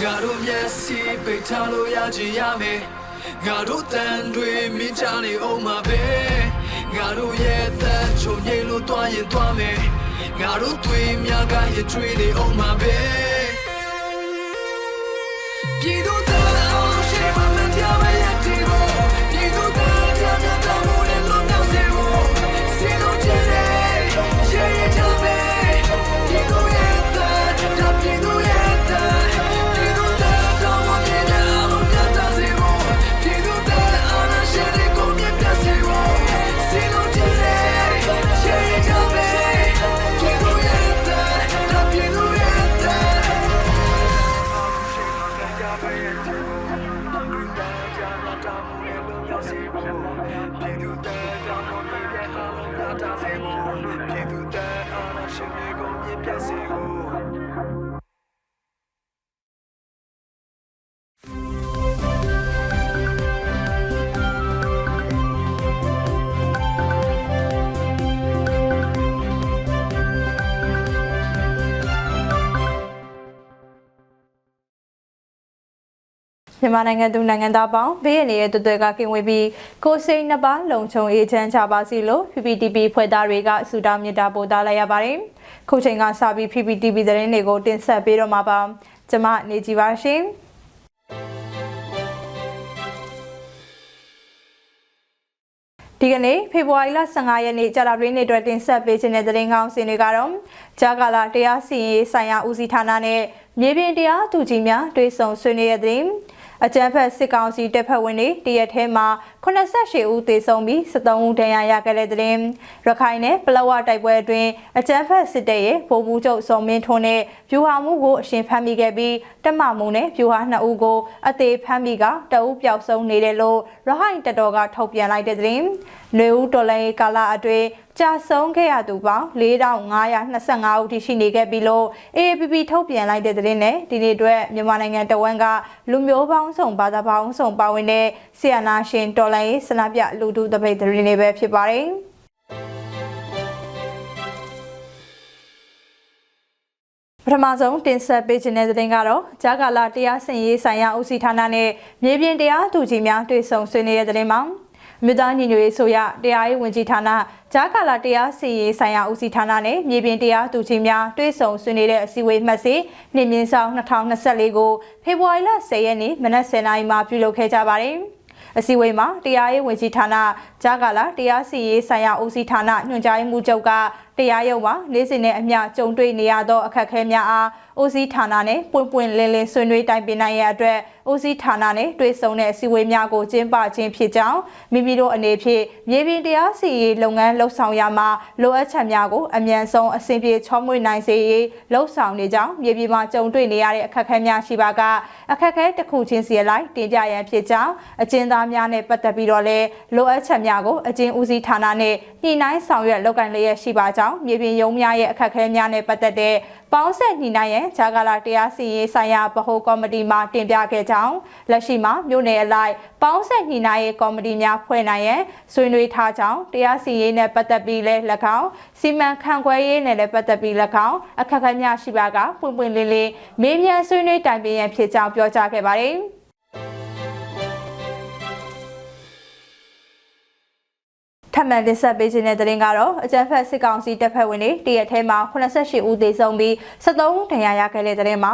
Garo yesi betalo yaji yame Garo tandwe minchani oma be Garo yeta chonye lo twaye twame Garo twe myaga ye twede oma be Pido ta ono shema metiama yetibo Pido ta tiamya tamune lo nasebo Sino jere sheye jame Pido yeta ta pido yeta Pido ta tomo piede alo piata sebo Pido ta ana shere komye piasebo Sino jere sheye jame Pido yeta ta pido yeta Pido မြန်မာနိုင်ငံသူနိုင်ငံသားပေါင်းဘေးရန်ရဲ့တွေ့တွေ့ကကင်ဝေးပြီးကိုစိတ်နှစ်ပါးလုံခြုံအေးချမ်းကြပါစေလို့ PVTV ဖွဲ့သားတွေကဆုတောင်းမေတ္တာပို့သလိုက်ရပါတယ်။ခုချိန်ကစပြီး PVTV သတင်းတွေကိုတင်ဆက်ပေးတော့မှာပါ။ကျွန်မနေကြပါရှင်။ဒီကနေ့ဖေဖော်ဝါရီလ15ရက်နေ့ကြာသပတေးနေ့အတွက်တင်ဆက်ပေးခြင်းတဲ့သတင်းကောင်းစင်တွေကတော့ဂျာကာလာတရားစီရင်ရေးဆိုင်ရာဦးစီးဌာနနဲ့မြေပြင်တရားသူကြီးများတွေ့ဆုံဆွေးနွေးတဲ့သတင်းအကြမ်းဖက်စစ်ကောင်စီတပ်ဖက်ဝင်တွေတရက်ထဲမှာ88ဦးသေဆုံးပြီး73ဦးဒဏ်ရာရခဲ့တဲ့တဲ့ရခိုင်နဲ့ပလောဝတိုက်ပွဲအတွင်းအကြမ်းဖက်စစ်တပ်ရဲ့ဗိုလ်မှူးချုပ်စောမင်းထွန်းနဲ့ဗျူဟာမှုကိုအရှင်ဖမ်းမိခဲ့ပြီးတပ်မမှုနဲ့ဗျူဟာ2ဦးကိုအသေးဖမ်းမိကတအုပ်ပျောက်ဆုံးနေတယ်လို့ရဟိုင်တပ်တော်ကထုတ်ပြန်လိုက်တဲ့တဲ့နွေဦးတော်လိုင်းကာလအတွင်းကြာဆုံးခဲ့ရသူပေါင်း4525ဦးထိရှိနေခဲ့ပြီလို့ AAPP ထုတ်ပြန်လိုက်တဲ့သတင်းနဲ့ဒီနေ့အတွက်မြန်မာနိုင်ငံတဝန်းကလူမျိုးပေါင်းစုံဘာသာပေါင်းစုံပါဝင်တဲ့ဆီယနာရှင်တော်လိုင်းဆန္ဒပြလူထုတပိတ်သတင်းတွေပဲဖြစ်ပါတယ်။ပထမဆုံးတင်ဆက်ပေးခြင်းတဲ့သတင်းကတော့ဂျာကာလာတရားစီရင်ရေးဆိုင်ရာဦးစီးဌာနနဲ့မြေပြင်တရားသူကြီးများတွေ့ဆုံဆွေးနွေးတဲ့သတင်းမှာမြို့သားညီညွတ်ရေးဆိုရတရားရေးဝန်ကြီးဌာနဂျာကာလာတရားစီရင်ရေးဆိုင်ရာဦးစီးဌာနနဲ့မြေပြင်တရားသူကြီးများတွေ့ဆုံဆွေးနွေးတဲ့အစည်းအဝေးမှတ်စီနှစ်မြင့်ဆောင်2024ကိုဖေဖော်ဝါရီလ10ရက်နေ့မနက်10:00 နာရီမှာပြုလုပ်ခဲ့ကြပါတယ်။အစည်းအဝေးမှာတရားရေးဝန်ကြီးဌာနဂျာကာလာတရားစီရင်ရေးဆိုင်ရာဦးစီးဌာနညွှန်ကြားရေးမှူးချုပ်ကတရားရုံးမှာနေ့စဉ်နဲ့အမျှကြုံတွေ့နေရသောအခက်အခဲများအားဦးစီးဌာနနဲ့ပွင့်ပွင့်လင်းလင်းဆွေးနွေးတိုင်ပင်နိုင်ရတဲ့အတွက်ဦးစီးဌာနနဲ့တွေ့ဆုံတဲ့အစည်းအဝေးများကိုကျင်းပခြင်းဖြစ်ကြောင်းမိမိတို့အနေဖြင့်မြေပြင်တရားစီရင်ရေးလုပ်ငန်းလှုပ်ဆောင်ရမှာလိုအပ်ချက်များကိုအမြန်ဆုံးအဆင်ပြေချောမွေ့နိုင်စေရေးလှုပ်ဆောင်နေကြောင်းမြေပြင်မှာကြုံတွေ့နေရတဲ့အခက်အခဲများရှိပါကအခက်အခဲတစ်ခုချင်းစီလိုက်တင်ပြရန်ဖြစ်ကြောင်းအကျဉ်းသားများနဲ့ပတ်သက်ပြီးတော့လည်းလိုအပ်ချက်များကိုအကျဉ်းဦးစီးဌာနနဲ့ညှိနှိုင်းဆောင်ရွက်လုပ်ကိုင်လျက်ရှိပါကြောင်းမြေပြင်ရုံးများရဲ့အခက်အခဲများနဲ့ပတ်သက်တဲ့ပေါင်းဆက်ညှိနှိုင်းရန်ဂျာကာလာတရားစီရင်ရေးဆိုင်ရာဗဟိုကော်မတီမှတင်ပြခဲ့ကြောင်းလက်ရှိမှာမြို့နယ်အလိုက်ပေါင်းဆက်ညှိနှိုင်းရေးကော်မတီများဖွဲ့နိုင်ရန်ဆွေးနွေးထားကြောင်းတရားစီရင်ရေးနဲ့ပတ်သက်ပြီးလည်း၎င်းစီမံခန့်ခွဲရေးနဲ့လည်းပတ်သက်ပြီး၎င်းအခက်အခဲများရှိပါကပွင့်ပွင့်လင်းလင်းမေးမြန်းဆွေးနွေးတိုင်ပင်ရန်ဖြစ်ကြောင်းပြောကြားခဲ့ပါတယ်ထပ်မံတင်ဆက်ပေးခြင်းတဲ့သတင်းကတော့အကြမ်းဖက်စစ်ကောင်စီတပ်ဖက်ဝင်တွေတရက်ထဲမှာ88ဦးသေဆုံးပြီး73ဦးဒဏ်ရာရခဲ့တဲ့သတင်းမှာ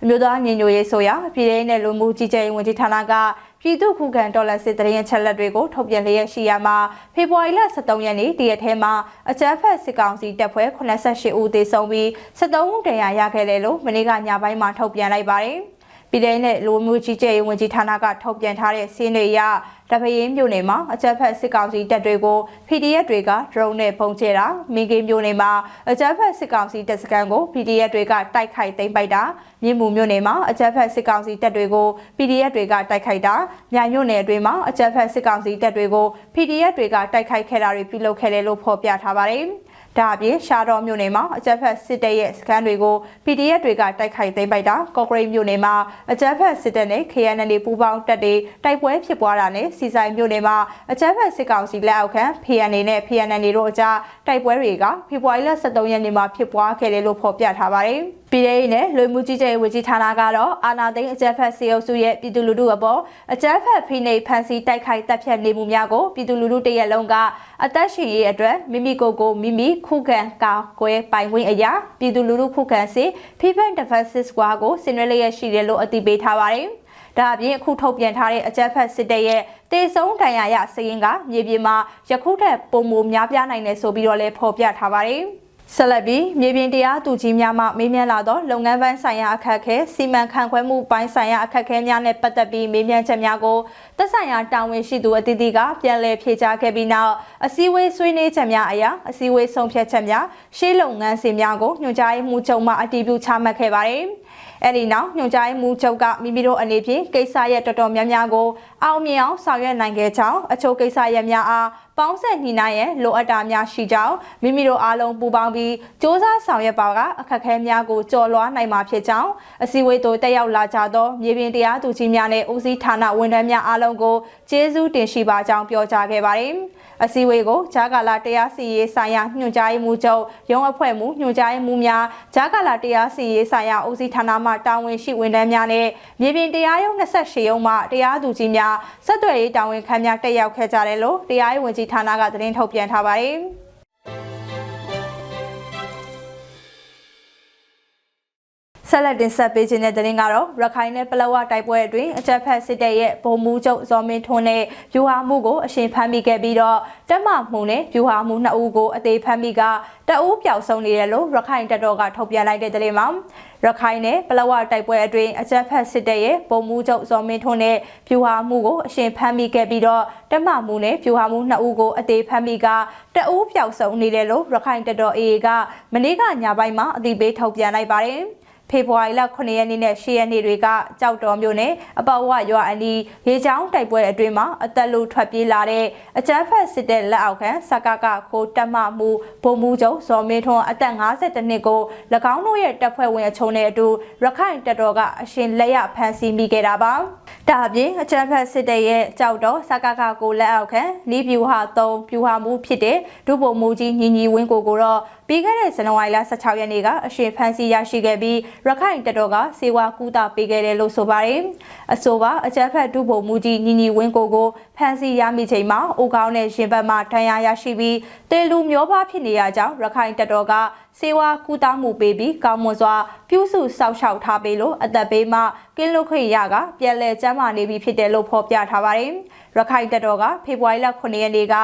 အမျိုးသားညီညွတ်ရေးဆိုရပြည်ထောင်စုလူမှုကြီးကြပ်ရေးဝန်ကြီးဌာနကပြည်သူ့ခုခံတော်လှန်စစ်တရင်ချက်လက်တွေကိုထုတ်ပြန်လျက်ရှိရမှာဖေဖော်ဝါရီလ23ရက်နေ့တရက်ထဲမှာအကြမ်းဖက်စစ်ကောင်စီတပ်ဖွဲ့88ဦးသေဆုံးပြီး73ဦးဒဏ်ရာရခဲ့တယ်လို့မနေ့ကညပိုင်းမှာထုတ်ပြန်လိုက်ပါတယ်ပြည်ထောင်စုလူမှုကြီးကြပ်ရေးဝန်ကြီးဌာနကထုတ်ပြန်ထားတဲ့စီးတွေအရတပင်းမြို့နယ်မှာအကြမ်းဖက်စစ်ကောင်စီတပ်တွေကို PDF တွေက drone နဲ့ပုံကျဲတာမင်းကင်းမြို့နယ်မှာအကြမ်းဖက်စစ်ကောင်စီတပ်စခန်းကို PDF တွေကတိုက်ခိုက်သိမ်းပိုက်တာမြင်းမူမြို့နယ်မှာအကြမ်းဖက်စစ်ကောင်စီတပ်တွေကို PDF တွေကတိုက်ခိုက်တာမြိုင်မြို့နယ်အတွင်းမှာအကြမ်းဖက်စစ်ကောင်စီတပ်တွေကို PDF တွေကတိုက်ခိုက်ခဲ့တာတွေပြုလုပ်ခဲ့တယ်လို့ဖော်ပြထားပါတယ်ဒါအပြင်ရှားတော်မြို့နယ်မှာအကြမ်းဖက်စစ်တပ်ရဲ့စခန်းတွေကို PDF တွေကတိုက်ခိုက်သိမ်းပိုက်တာကော့ကရိတ်မြို့နယ်မှာအကြမ်းဖက်စစ်တပ်နဲ့ KNL ပူးပေါင်းတပ်တွေတိုက်ပွဲဖြစ်ပွားတာနဲ့စီဆိုင်မြို့နယ်မှာအကြမ်းဖက်စစ်ကောင်စီလက်အောက်ခံ PNL နဲ့ PNL တို့အကြားတိုက်ပွဲတွေကဖေဖော်ဝါရီလ23ရက်နေ့မှာဖြစ်ပွားခဲ့တယ်လို့ဖော်ပြထားပါတယ်။ ပြည်ထောင်နဲ့လူမှုကြီးကြပ်ရေးဝန်ကြီးဌာနကတော့အာဏာသိမ်းအကြမ်းဖက်စစ်အုပ်စုရဲ့ပြည်သူလူထုအပေါ်အကြမ်းဖက်ဖိနှိပ်ဖန်ဆီးတိုက်ခိုက်တပ်ဖြတ်နေမှုများကိုပြည်သူလူထုတရက်လုံးကအသက်ရှင်ရေးအတွက်မိမိကိုယ်ကိုမိမိခုခံကာကွယ်ပိုင်ခွင့်အရာပြည်သူလူထုခုခံစစ် People Defense Squad ကိုဆင်နွှဲလျက်ရှိတယ်လို့အသိပေးထားပါတယ်။ဒါအပြင်အခုထုတ်ပြန်ထားတဲ့အကြမ်းဖက်စစ်တပ်ရဲ့တေဆုံးဒဏ်ရာရစရင်ကမြေပြင်မှာယခုထက်ပိုမိုများပြားနိုင်တယ်ဆိုပြီးတော့လည်းဖော်ပြထားပါတယ်။ဆက်လက်ပြီးမြေပြင်တရားသူကြီးများမှမေးမြန်းလာသောလုပ်ငန်းပိုင်းဆိုင်ရာအခက်အခဲစီမံခန့်ခွဲမှုပိုင်းဆိုင်ရာအခက်အခဲများနဲ့ပတ်သက်ပြီးမေးမြန်းချက်များကိုသက်ဆိုင်ရာတာဝန်ရှိသူအသီးသီးကပြန်လည်ဖြေကြားခဲ့ပြီးနောက်အစည်းအဝေးဆွေးနွေးချက်များအရာအစည်းအဝေးဆုံးဖြတ်ချက်များရှေ့လုပ်ငန်းစဉ်များကိုညွှန်ကြားရေးမှူးချုပ်မှအတည်ပြုချမှတ်ခဲ့ပါတယ်။အဲဒီနောက်ညွှန်ကြားရေးမှူးချုပ်ကမိမိတို့အနေဖြင့်ကိစ္စရပ်တော်တော်များများကိုအောင်မြင်အောင်ဆောင်ရွက်နိုင်ခဲ့ကြောင်းအချို့ကိစ္စရပ်များအားပေါင်းဆက်ညှိနှိုင်းရန်လိုအပ်တာများရှိကြောင်းမိမိတို့အားလုံးပူးပေါင်းပြီးစ조사ဆောင်ရွက်ပါကအခက်အခဲများကိုကျော်လွှားနိုင်မှာဖြစ်ကြောင်းအစည်းအဝေးသို့တက်ရောက်လာကြသောမြေပြင်တရားသူကြီးများနဲ့ဦးစီးဌာနဝန်ထမ်းများအားလုံးကိုကျေးဇူးတင်ရှိပါကြောင်းပြောကြားခဲ့ပါတယ်။အစည်းအဝေးကိုဂျာကာလာတရားစီရင်ဆိုင်ရာညွှန်ကြားရေးမှူးချုပ်ရုံးအဖွဲ့မှညွှန်ကြားရေးမှူးများဂျာကာလာတရားစီရင်ဆိုင်ရာဦးစီးဌာနမှတာဝန်ရှိဝန်ထမ်းများနဲ့မြေပြင်တရားရုံး28ရုံးမှတရားသူကြီးများဆက်သွယ်ရေးတာဝန်ခံများတက်ရောက်ခဲ့ကြတယ်လို့တရားရေးဝန်ကြီးဌာနကသတင်းထုတ်ပြန်ထားပါတယ်။ဆက်လက်တင်ဆက်ပေးခြင်းတဲ့သတင်းကတော့ရခိုင်နဲ့ပလောဝတိုက်ပွဲအတွင်းအကြမ်းဖက်စစ်တပ်ရဲ့ဗိုလ်မှူးချုပ်ဇော်မင်းထွန်းနဲ့ဗျူဟာမှုကိုအရှင်ဖမ်းမိခဲ့ပြီးတော့တပ်မမှုနဲ့ဗျူဟာမှု2ဦးကိုအသေးဖမ်းမိကတအူးပျောက်ဆုံးနေတယ်လို့ရခိုင်တပ်တော်ကထုတ်ပြန်လိုက်တဲ့သတင်းမှာရခိုင်နဲ့ပလောဝတိုက်ပွဲအတွင်းအကြမ်းဖက်စစ်တပ်ရဲ့ဗိုလ်မှူးချုပ်ဇော်မင်းထွန်းနဲ့ဗျူဟာမှုကိုအရှင်ဖမ်းမိခဲ့ပြီးတော့တပ်မမှုနဲ့ဗျူဟာမှု2ဦးကိုအသေးဖမ်းမိကတအူးပျောက်ဆုံးနေတယ်လို့ရခိုင်တပ်တော် AA ကမနေ့ကညပိုင်းမှာအသိပေးထုတ်ပြန်လိုက်ပါတယ်။ဖေဖော်ဝါရီလ9ရက်နေ့နဲ့10ရက်နေ့တွေကကြောက်တော်မြို့နယ်အပေါဝရွာအနီးရေချောင်းတိုက်ပွဲအတွင်းမှာအသက်လူထွက်ပြေးလာတဲ့အကြမ်းဖက်စစ်တပ်လက်အောက်ခံစကကခိုးတပ်မမှုဗိုလ်မှူးချုပ်ဇော်မင်းထွန်းအသက်52နှစ်ကို၎င်းတို့ရဲ့တပ်ဖွဲ့ဝင်အချုံနဲ့အတူရခိုင်တပ်တော်ကအရှင်လက်ရဖမ်းဆီးမိခဲ့တာပါ။ဒါအပြင်အကြမ်းဖက်စစ်တပ်ရဲ့ကြောက်တော်စကကကိုလက်အောက်ခံနီးဗျူဟာ3ဗျူဟာမှုဖြစ်တဲ့ဒုဗိုလ်မှူးကြီးညီညီဝင်းကိုတော့ပြီးခဲ့တဲ့ဇန်နဝါရီလ16ရက်နေ့ကအရှင်ဖမ်းဆီးရရှိခဲ့ပြီးရခိုင်တပ်တော်ကစေဝါကူတာပေးခဲ့တယ်လို့ဆိုပါတယ်။အဆိုပါအကြမ်းဖက်ဒုဗိုလ်မှူးကြီးညီညီဝင်းကိုဖမ်းဆီးရမိချိန်မှာအိုကောင်းနဲ့ရင်ဘတ်မှဒဏ်ရာရရှိပြီးတေလူမျောပါဖြစ်နေရကြောင်းရခိုင်တပ်တော်ကစေဝါကူတာမှုပေးပြီးကောင်းမွန်စွာပြုစုစောင့်ရှောက်ထားပေးလို့အသက်ဘေးမှကင်းလွတ်ခွင့်ရကပြန်လည်ကျန်းမာနေပြီဖြစ်တယ်လို့ဖော်ပြထားပါတယ်။ရခိုင်တပ်တော်ကဖေဖော်ဝါရီလ9ရက်နေ့ကအ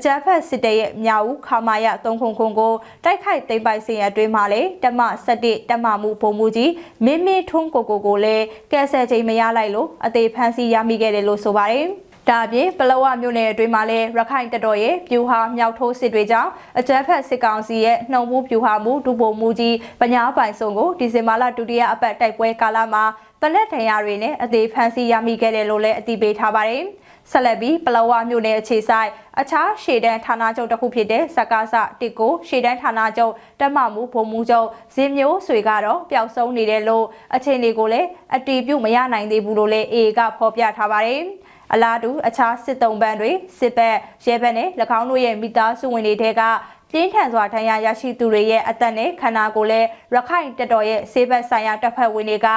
ကြမ်းဖက်စစ်တပ်ရဲ့မြောက်ဦးခမာယ300ကိုတိုက်ခိုက်သိမ်းပိုက်စဉ်အတွင်းမှာလေတပ်မ17တပ်မမှုဗိုလ်မှူးကြီးမင်းမင်းထွန်းကိုလည်းကဲဆယ်ချိန်မရလိုက်လို့အသေးဖမ်းဆီးရမိခဲ့တယ်လို့ဆိုပါတယ်။ဒါအပြင်ပလောဝမြို့နယ်အတွင်းမှာလည်းရခိုင်တပ်တော်ရဲ့ပြူဟာမြောက်ထိုးစစ်တွေကြောင့်အကြမ်းဖက်စစ်ကောင်စီရဲ့နှုံမှုပြူဟာမှုဒုဗိုလ်မှူးကြီးပညာပိုင်စုံကိုဒီဇင်ဘာလဒုတိယအပတ်တိုက်ပွဲကာလမှာတလက်ထံရတွေနဲ့အသေးဖမ်းဆီးရမိခဲ့တယ်လို့လည်းအသိပေးထားပါတယ်။ဆက်လက်ပြီးပလောဝမြို့နယ်အခြေဆိုင်အခြားရှေ့တန်းဌာနချုပ်တစ်ခုဖြစ်တဲ့စကားစတစ်ကိုရှေ့တန်းဌာနချုပ်တပ်မမှုဗိုလ်မှူးချုပ်ဇင်မျိုးဆွေကတော့ပျောက်ဆုံးနေတယ်လို့အခြေအနေကိုလည်းအတည်ပြုမရနိုင်သေးဘူးလို့လည်း AA ကဖော်ပြထားပါတယ်။အလားတူအခြားစစ်တုံးပန်းတွေစစ်ဘက်ရဲဘက်နဲ့၎င်းတို့ရဲ့မိသားစုဝင်တွေကပြင်းထန်စွာဒဏ်ရာရရှိသူတွေရဲ့အသက်နဲ့ခန္ဓာကိုယ်လည်းရခိုင်တပ်တော်ရဲ့ဆေးဘက်ဆိုင်ရာတပ်ဖွဲ့ဝင်တွေက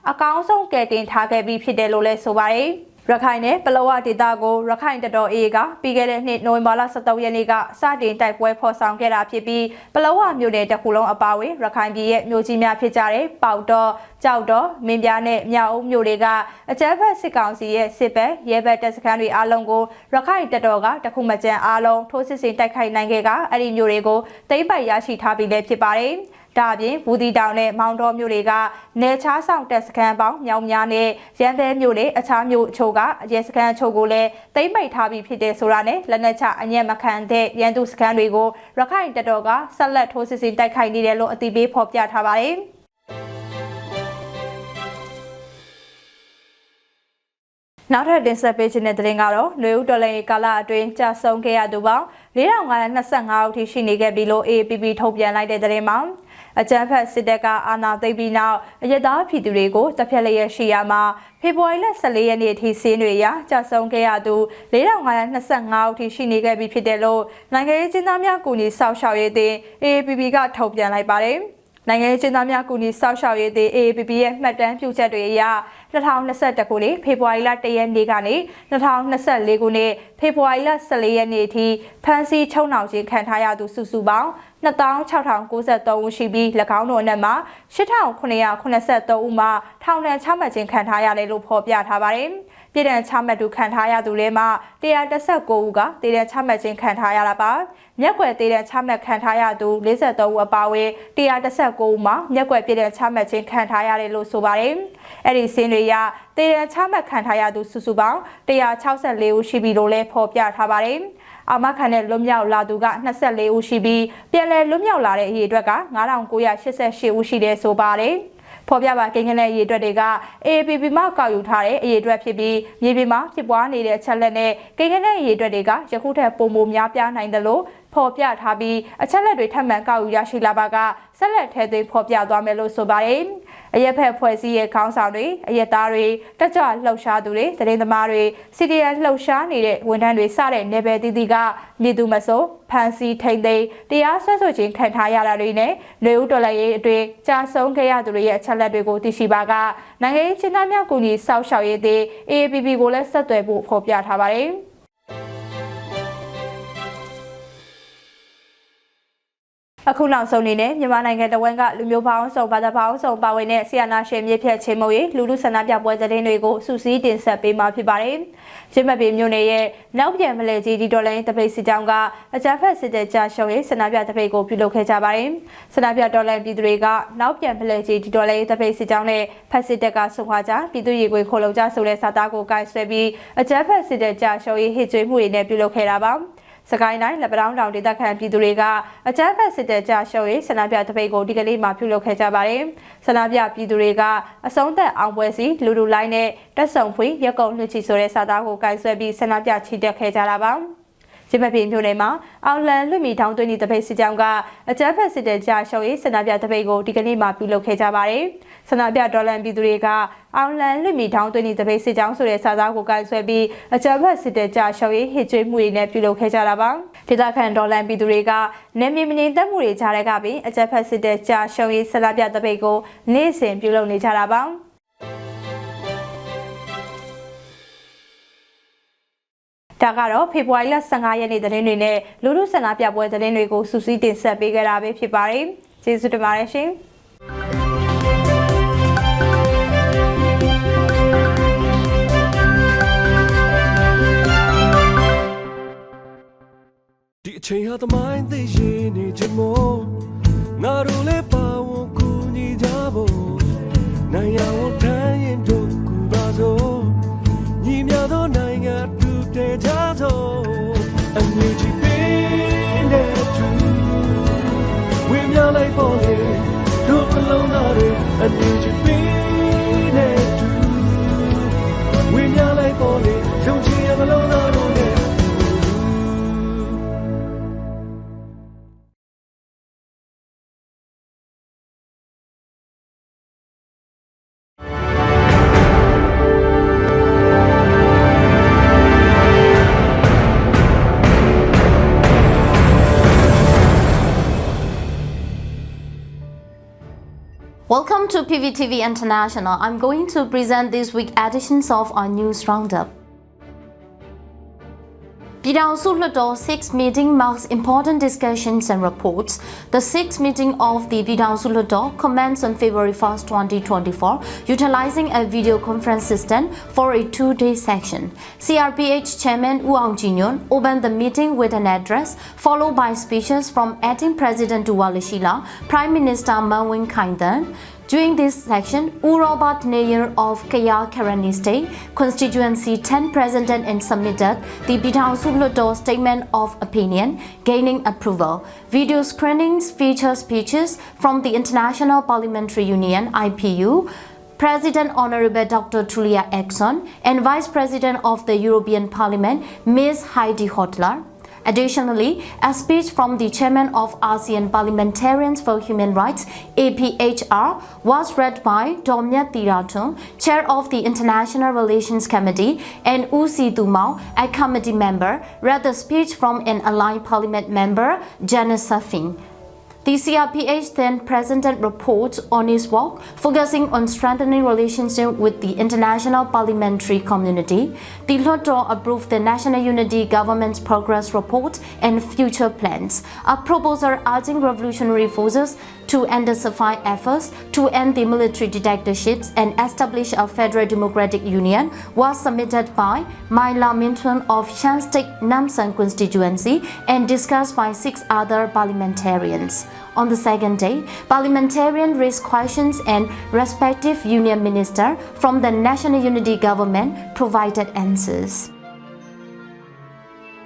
အကောင်းဆုံးကယ်တင်ထားခဲ့ပြီးဖြစ်တယ်လို့လည်းဆိုပါတယ်။ရခိုင်နဲ့ပလောဝဒေသကိုရခိုင်တပ်တော် AA ကပြီးခဲ့တဲ့နှစ်နိုဝင်ဘာလ23ရက်နေ့ကစတင်တိုက်ပွဲဖော်ဆောင်ခဲ့တာဖြစ်ပြီးပလောဝမြို့နယ်တစ်ခုလုံးအပါအဝင်ရခိုင်ပြည်ရဲ့မြို့ကြီးများဖြစ်ကြတဲ့ပေါတော့ကြောက်တော်မင်းပြားနဲ့မြောက်ဦးမြို့တွေကအကြမ်းဖက်စစ်ကောင်စီရဲ့စစ်ဘက်ရဲဘက်တပ်စခန်းတွေအားလုံးကိုရခိုင်တပ်တော်ကတခုမှကြမ်းအားလုံးထိုးစစ်ဆင်တိုက်ခိုက်နိုင်ခဲ့ကအဲ့ဒီမြို့တွေကိုသိမ်းပိုက်ရရှိထားပြီးလည်းဖြစ်ပါတယ်။ဒါအပြင်ဘူးတီတောင်နဲ့မောင်တော်မြို့တွေကနေချားဆောင်တပ်စခန်းပေါင်းမြောင်များနဲ့ရန်ဘဲမြို့နဲ့အခြားမြို့အချို့ကရဲစခန်းအချို့ကိုလည်းသိမ်းပိုက်ထားပြီးဖြစ်တဲ့ဆိုတာနဲ့လက်နက်ချအညံ့မခံတဲ့ရန်သူစခန်းတွေကိုရခိုင်တပ်တော်ကဆက်လက်ထိုးစစ်ဆင်တိုက်ခိုက်နေတယ်လို့အသိပေးဖော်ပြထားပါတယ်။နောက်ထပ်တင်ဆက်ပေးခြင်းတဲ့သတင်းကတော့နွေဦးတော်လှန်ရေးကာလအတွင်းကြာဆုံးခဲ့ရသူပေါင်း4525ဦးထိရှိနေခဲ့ပြီလို့ AAPP ထုတ်ပြန်လိုက်တဲ့သတင်းမှာအကြမ်းဖက်စစ်တပ်ကအာဏာသိမ်းပြီးနောက်အရက်သားပြည်သူတွေကိုတပ်ဖြတ်လျက်ရှိရာမှာဖေဖော်ဝါရီလ14ရက်နေ့အထိစင်းတွေအရကြာဆုံးခဲ့ရသူ4525ဦးထိရှိနေခဲ့ပြီဖြစ်တယ်လို့နိုင်ငံရေးကျင်းသားများကူညီဆောက်ရှောက်ရေးအသင်း AAPP ကထုတ်ပြန်လိုက်ပါတယ်။ နိုင်ငံရေးကျင်းသားများကူညီစောင့်ရှောက်ရေးသည် AAPP ရဲ့မှတ်တမ်းပြုချက်တွေအရ2021ခုနှစ်ဖေဖော်ဝါရီလ1ရက်နေ့ကနေ2024ခုနှစ်ဖေဖော်ဝါရီလ14ရက်နေ့အထိဖမ်းဆီးချုပ်နှောင်ခြင်းခံထားရသူစုစုပေါင်း26,093 ဦးရှိပြီး၎င်းတို့အနက်မှာ8,983 ဦးမှာထောင်ဒဏ်ချမှတ်ခြင်းခံထားရတယ်လို့ဖော်ပြထားပါတယ်။ပြည်ထောင်ချမှတ်သူခံထားရသူတွေမှာ119ဦးကတည်တဲ့ချမှတ်ခြင်းခံထားရတာပါ။မျက်ကွယ်တည်တဲ့ချမှတ်ခံထားရသူ43ဦးအပါအဝင်119ဦးမှာမျက်ကွယ်ပြည်ထောင်ချမှတ်ခြင်းခံထားရတယ်လို့ဆိုပါတယ်။အဲ့ဒီစင်းတွေရတည်တဲ့ချမှတ်ခံထားရသူစုစုပေါင်း164ဦးရှိပြီလို့လည်းဖော်ပြထားပါတယ်။အာမခံတဲ့လွတ်မြောက်လာသူက24ဦးရှိပြီးပြန်လည်လွတ်မြောက်လာတဲ့အရေအတွက်က9,988ဦးရှိတယ်ဆိုပါတယ်။ဖော်ပြပါကိန်းဂဏန်းအရေအတွက်တွေက AAPP မှကောက်ယူထားတဲ့အရေအတွက်ဖြစ်ပြီးမြေပြင်မှာဖြစ်ပွားနေတဲ့အချက်လက်နဲ့ကိန်းဂဏန်းအရေအတွက်တွေကယခုထက်ပိုမိုများပြားနိုင်တယ်လို့ဖော်ပြထားပြီးအချက်လက်တွေထပ်မံကောက်ယူရရှိလာပါကဆက်လက်ထဲသွင်းဖော်ပြသွားမယ်လို့ဆိုပါတယ်။အရက်ဖက်ဖွဲ့စည်းရဲ့ခေါင်းဆောင်တွေအရက်သားတွေတက်ကြွလှုပ်ရှားသူတွေသတင်းသမားတွေ CDN လှုပ်ရှားနေတဲ့ဝန်ထမ်းတွေစတဲ့နယ်ပယ်တီးတီးကမြေသူမဆိုဖန်စီထိန်သိမ်းတရားစွဲဆိုခြင်းခံထားရတာတွေနဲ့လူဦးတော်လည်းရေးအတွင်းကြာဆုံးခဲ့ရသူတွေရဲ့အချက်လက်တွေကိုသိရှိပါကနိုင်ငံရေးချင်းသားများကူညီစောင့်ရှောက်ရေးသည် AAPP ကိုလည်းဆက်သွယ်ဖို့ဖော်ပြထားပါတယ်။အခုနောက်ဆုံးအနေနဲ့မြန်မာနိုင်ငံတဝန်းကလူမျိုးပေါင်းစုံဘာသာပေါင်းစုံပါဝင်တဲ့ဆီယနာရှင်မြစ်ဖြတ်ချင်းမုံရေးလူလူဆန္ဒပြပွဲသတင်းတွေကိုစုစည်းတင်ဆက်ပေးမှာဖြစ်ပါတယ်။ချင်းမပင်မြို့နယ်ရဲ့နောက်ပြန်မလဲကြီးဒီဒေါ်လာတပိတ်စီတောင်းကအကြမ်းဖက်စစ်တပ်ကြာရှုံးရေးဆန္ဒပြတပိတ်ကိုပြုလုပ်ခဲ့ကြပါတယ်။ဆန္ဒပြဒေါ်လာပြည်သူတွေကနောက်ပြန်မလဲကြီးဒီဒေါ်လာတပိတ်စီတောင်းနဲ့ဖက်စစ်တပ်ကဆုံခွာကြပြည်သူရေခွေခိုလုံကြဆိုတဲ့စာသားကိုကိုင်ဆွဲပြီးအကြမ်းဖက်စစ်တပ်ကြာရှုံးရေးဟစ်ကြွေးမှုတွေနဲ့ပြုလုပ်ခဲ့တာပါ။စကိုင်းတိုင်းလက်ပံတောင်ဒေသခံပြည်သူတွေကအကြမ်းဖက်စစ်တပ်ကြာရှုံးရေးဆန္ဒပြတပိတ်ကိုဒီကနေ့မှပြုလုပ်ခဲ့ကြပါတယ်။ဆန္ဒပြပြည်သူတွေကအဆုံးသက်အောင်ပွဲစီလူလူလိုက်နဲ့တက်ဆုံဖွေရက်ကုံလှချီဆိုတဲ့စာသားကိုကိုင်ဆွဲပြီးဆန္ဒပြချီတက်ခဲ့ကြတာပါ။ချင်းမပင်မြို့နယ်မှာအောင်လန်လွတ်မီထောင်းသွင်းသည့်တပိတ်စစ်ကြောင်းကအကြမ်းဖက်စစ်တပ်ကြာရှုံးရေးဆန္ဒပြတပိတ်ကိုဒီကနေ့မှပြုလုပ်ခဲ့ကြပါတယ်။ဆန္ဒပြဒေါ်လန်ပြည်သူတွေကအောင်လန်လွတ်မီထောင်းသွင်းသည့်တပိတ်စစ်ကြောင်းဆိုတဲ့စာသားကိုကိုင်ဆွဲပြီးအကြမ်းဖက်စစ်တပ်ကြာရှုံးရေးဟစ်ကြွေးမှုတွေနဲ့ပြုလုပ်ခဲ့ကြတာပါ။ဒေသခံဒေါ်လန်ပြည်သူတွေကနေမြေမငြိမ်သက်မှုတွေကြားထဲကပြီးအကြမ်းဖက်စစ်တပ်ကြာရှုံးရေးဆန္ဒပြတပိတ်ကိုနေ့စဉ်ပြုလုပ်နေကြတာပါ။ဒါကတော့ဖေဖော်ဝါရီလ15ရက်နေ့သတင်းတွေနဲ့လူလူဆန္ဒပြပွဲသတင်းတွေကိုစုစည်းတင်ဆက်ပေးကြတာပဲဖြစ်ပါတယ်။ကျေးဇူးတင်ပါတယ်ရှင်။ဒီအချိန်ဟာသမိုင်းသိရင်နေချင်မို့ငါတို့လည်းပါဝင်ကူညီကြဖို့နိုင်ရဝထမ်းရင်တို့ကူပါစို့ညီမြသောနိုင်ငံတူတည်ကြစို့အငြိကြီးပင်းတဲ့သူဝင်းများလိုက်ပေါ်လေတို့အလုံးသားတွေအငြိကြီးပင်းတဲ့သူဝင်းများလိုက်ပေါ်လေယုံကြည်ရမလုံးသားတို့နဲ့Welcome to PVTV International. I'm going to present this week's editions of our news roundup. ပြည်ထောင်စုလွှတ်တော် 6th meeting marks important discussions and reports. The 6th meeting of the ပြည်ထောင်စုလွှတ်တော် commenced on February 1st, 2024, utilizing a video conference system for a two-day session. CRPH Chairman Wu Aung-jinyon opened the meeting with an address, followed by speeches from Acting President Duwale Shila, Prime Minister Manwin Kaintan. During this section, U Robert Nair of Kaya Karani State Constituency 10 presented and submitted the Bidangsu Ludo Statement of Opinion, gaining approval. Video screenings feature speeches from the International Parliamentary Union (IPU), President Honorable Dr. Tulia Exxon, and Vice President of the European Parliament, Ms. Heidi Hotler. Additionally, a speech from the Chairman of ASEAN Parliamentarians for Human Rights (APHR) was read by Domnyat Tiratun, Chair of the International Relations Committee, and Usi Dumao, a committee member, read the speech from an aligned Parliament member, Janice Safin. The CRPH then presented reports on its work, focusing on strengthening relationship with the international parliamentary community. The Lotto approved the National Unity Government's progress report and future plans. A proposal urging revolutionary forces to intensify efforts to end the military dictatorships and establish a federal democratic union was submitted by Myla Mintun of Shan State Namsan constituency and discussed by 6 other parliamentarians. On the second day, parliamentarians raised questions and respective union minister from the National Unity Government provided answers.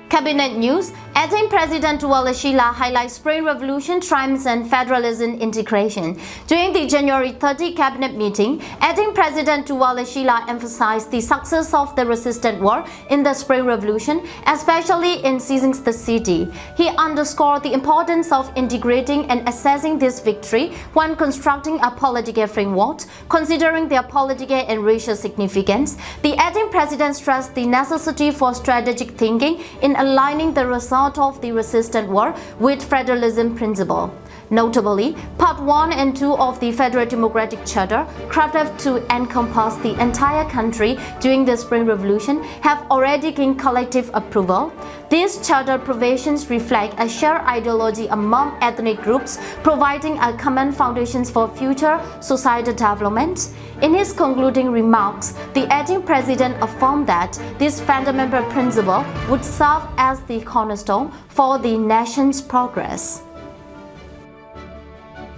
Cabinet News. Acting President Tuwala Sheila highlights Spring Revolution triumphs and federalism integration. During the January 30 Cabinet meeting, Acting President Tuwala Sheila emphasized the success of the resistance war in the Spring Revolution, especially in seizing the city. He underscored the importance of integrating and assessing this victory when constructing a political framework, considering their political and racial significance. The Acting President stressed the necessity for strategic thinking in aligning the result of the resistance war with federalism principle. Notably, Part 1 and 2 of the Federal Democratic Charter, crafted to encompass the entire country during the Spring Revolution, have already gained collective approval. These charter provisions reflect a shared ideology among ethnic groups, providing a common foundation for future societal development. In his concluding remarks, the acting president affirmed that this fundamental principle would serve as the cornerstone for the nation's progress.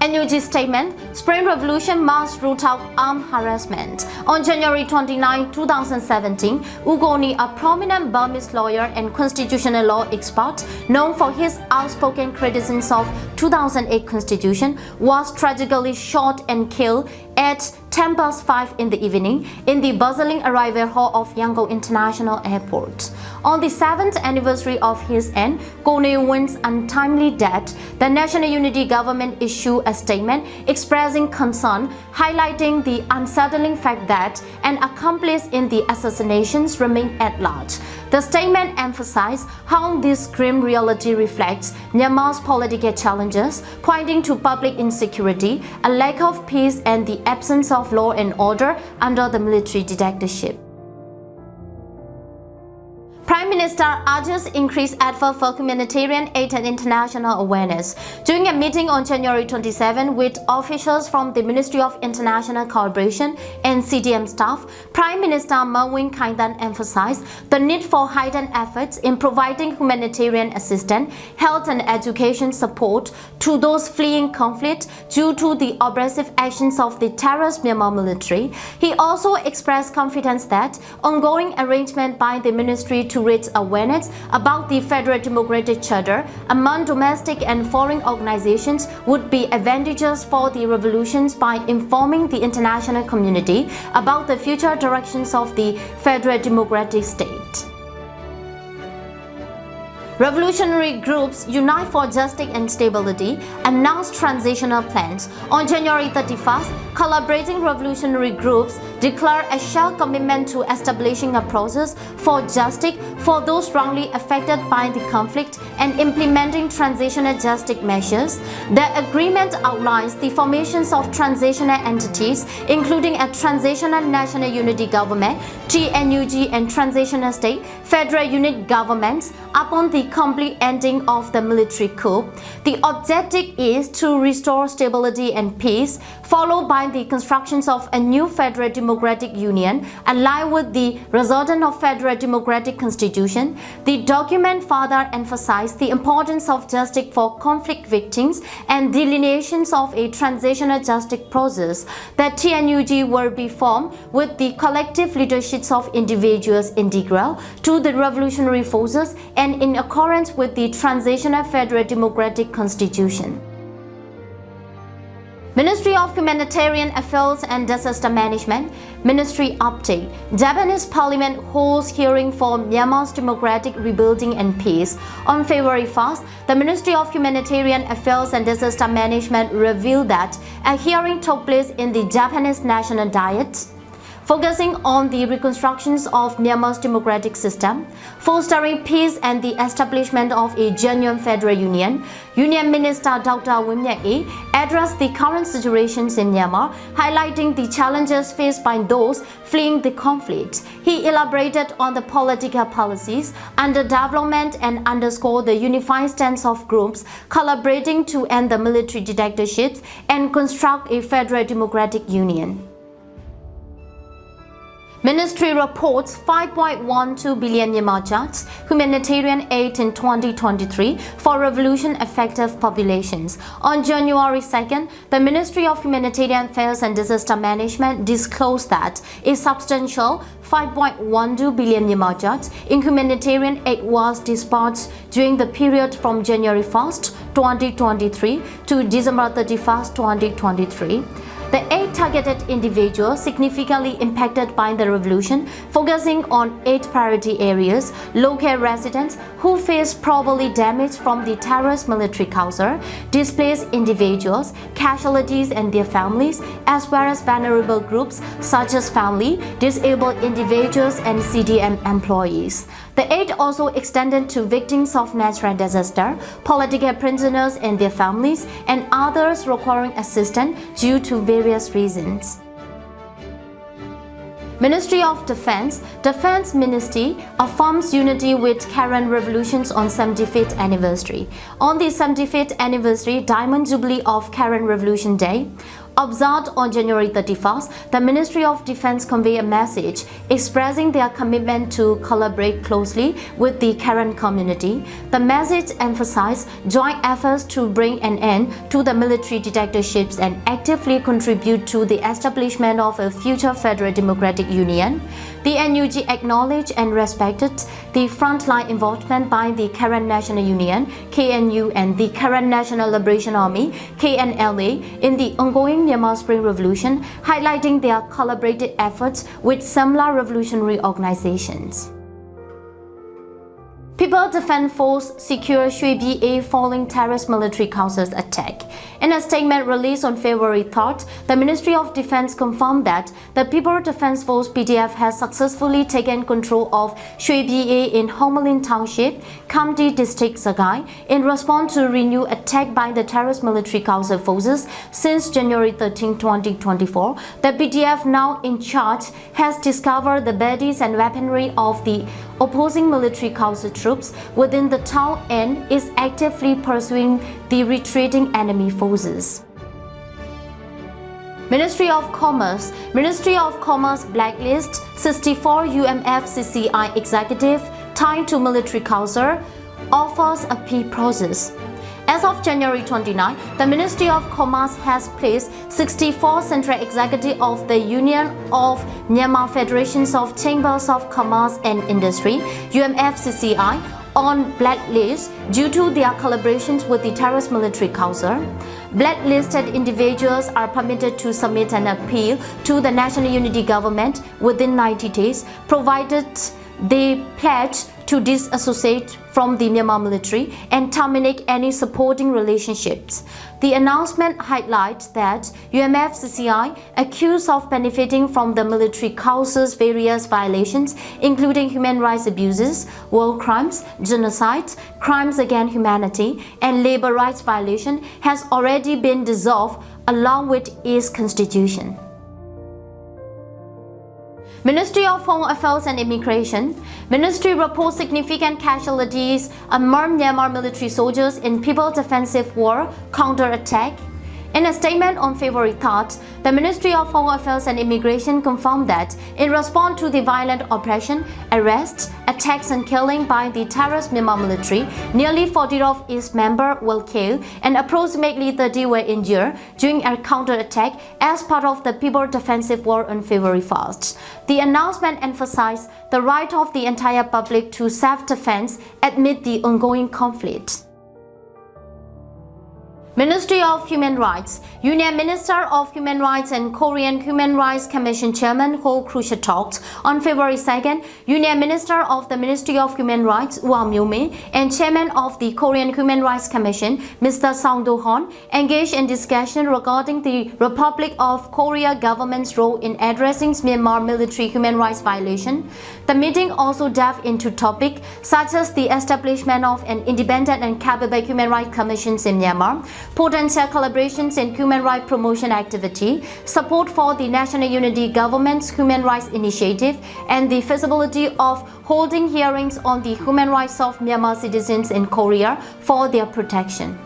NUG statement, Spring Revolution must root out armed harassment. On January 29, 2017, Ugoni, a prominent Burmese lawyer and constitutional law expert known for his outspoken criticisms of 2008 Constitution, was tragically shot and killed at 5:10 in the evening in the bustling arrival hall of Yangon International Airport. On the 7th anniversary of his end, Kone Win's untimely death, the National Unity Government issued a statement expressing concern, highlighting the unsettling fact that an accomplice in the assassinations remained at large. The statement emphasized how this grim reality reflects Myanmar's political challenges, pointing to public insecurity, a lack of peace, and the absence of law and order under the military dictatorship. Prime Minister urges increased effort for humanitarian aid and international awareness. During a meeting on January 27 with officials from the Ministry of International Cooperation and CDM staff, Prime Minister Mawin Kaitan emphasized the need for heightened efforts in providing humanitarian assistance, health and education support to those fleeing conflict due to the oppressive actions of the terrorist Myanmar military. He also expressed confidence that ongoing arrangement by the ministry to raise awareness about the Federal Democratic Charter among domestic and foreign organizations would be advantageous for the revolutions by informing the international community about the future directions of the Federal Democratic State. Revolutionary groups Unite for Justice and Stability announced transitional plans. On January 31st, collaborating revolutionary groups declared a shared commitment to establishing a process for justice for those wrongly affected by the conflict and implementing transitional justice measures. The agreement outlines the formations of transitional entities, including a transitional national unity government, TNUG, and transitional state, federal unit governments upon the complete ending of the military coup. The objective is to restore stability and peace, followed by the construction of a new federal democratic union aligned with the resultant of federal democratic constitution. The document further emphasized the importance of justice for conflict victims and delineations of a transitional justice process. The TNUG will be formed with the collective leaderships of individuals integral to the revolutionary forces and in accordance with the transitional federal democratic constitution. Ministry of Humanitarian Affairs and Disaster Management, Ministry Update. Japanese Parliament holds hearing for Myanmar's democratic rebuilding and peace. On February 1st, the Ministry of Humanitarian Affairs and Disaster Management revealed that a hearing took place in the Japanese National Diet. focusing on the reconstructions of Myanmar's democratic system, fostering peace and the establishment of a genuine federal union. Union Minister Dr. Win Myat A addressed the current situations in Myanmar, highlighting the challenges faced by those fleeing the conflict. He elaborated on the political policies under development and underscored the unified stance of groups collaborating to end the military dictatorships and construct a federal democratic union. Ministry reports 5.12 billion Myanmar kyats humanitarian aid in 2023 for revolution-affected populations. On January 2nd, the Ministry of Humanitarian Affairs and Disaster Management disclosed that a substantial 5.12 billion Myanmar kyats in humanitarian aid was dispatched during the period from January 1st, 2023 to December 31st, 2023. The aid targeted individuals significantly impacted by the revolution, focusing on 8 priority areas: local residents who face property damage from the terrorist military council, displaced individuals, casualties and their families, as well as vulnerable groups such as family, disabled individuals and CDM employees. The aid also extended to victims of natural disaster, political prisoners and their families, and others requiring assistance due to various reasons. Ministry of Defense Ministry affirms unity with Karen Revolutions on 75th anniversary. On the 75th anniversary Diamond Jubilee of Karen Revolution Day, observed on January 31st, the Ministry of Defense conveyed a message expressing their commitment to collaborate closely with the Karen community. The message emphasized joint efforts to bring an end to the military dictatorships and actively contribute to the establishment of a future federal democratic union. The NUG acknowledged and respected the frontline involvement by the Karen National Union (KNU) and the Karen National Liberation Army (KNLA) in the ongoing Myanmar Spring Revolution, highlighting their collaborated efforts with similar revolutionary organizations. People Defense Force secure Shui BA following terrorist military council's attack. In a statement released on February 3rd, the Ministry of Defense confirmed that the People Defense Force PDF has successfully taken control of Shui BA in Homelin Township, Kamti District, Sagai, in response to renewed attack by the terrorist military council forces since January 13, 2024. The PDF, now in charge, has discovered the bodies and weaponry of the opposing military council troops within the town and is actively pursuing the retreating enemy forces. Ministry of Commerce blacklist 64 UMFCCI executive tied to military council, offers a appeal process. As of January 29, the Ministry of Commerce has placed 64 Central Executive of the Union of Myanmar Federations of Chambers of Commerce and Industry (UMFCCI) on blacklist due to their collaborations with the terrorist military council. Blacklisted individuals are permitted to submit an appeal to the National Unity Government within 90 days, provided they pledge to disassociate from the Myanmar military and terminate any supporting relationships. The announcement highlights that UMFCCI, accused of benefiting from the military council's various violations, including human rights abuses, war crimes, genocide, crimes against humanity, and labor rights violation, has already been dissolved along with its constitution. Ministry of Home Affairs and Immigration. Ministry reports significant casualties among Myanmar military soldiers in People Defensive War counter-attack. In a statement on February 3rd, the Ministry of Home Affairs and Immigration confirmed that in response to the violent oppression, arrests, attacks and killing by the terrorist Myanmar military, nearly 40 of its members were killed and approximately 30 were injured during a counter-attack as part of the People Defensive War on February 1st. The announcement emphasized the right of the entire public to self-defense amid the ongoing conflict. Ministry of Human Rights. Union Minister of Human Rights and Korean Human Rights Commission Chairman hold crucial talks on February 2nd. Union Minister of the Ministry of Human Rights, Wang Myo-min, and Chairman of the Korean Human Rights Commission, Mr. Song Do-hon, engaged in discussion regarding the Republic of Korea government's role in addressing Myanmar military human rights violation. The meeting also delved into topics such as the establishment of an independent and capable human rights commission in Myanmar, potential collaborations in human rights promotion activity, support for the National Unity Government's human rights initiative, and the feasibility of holding hearings on the human rights of Myanmar citizens in Korea for their protection.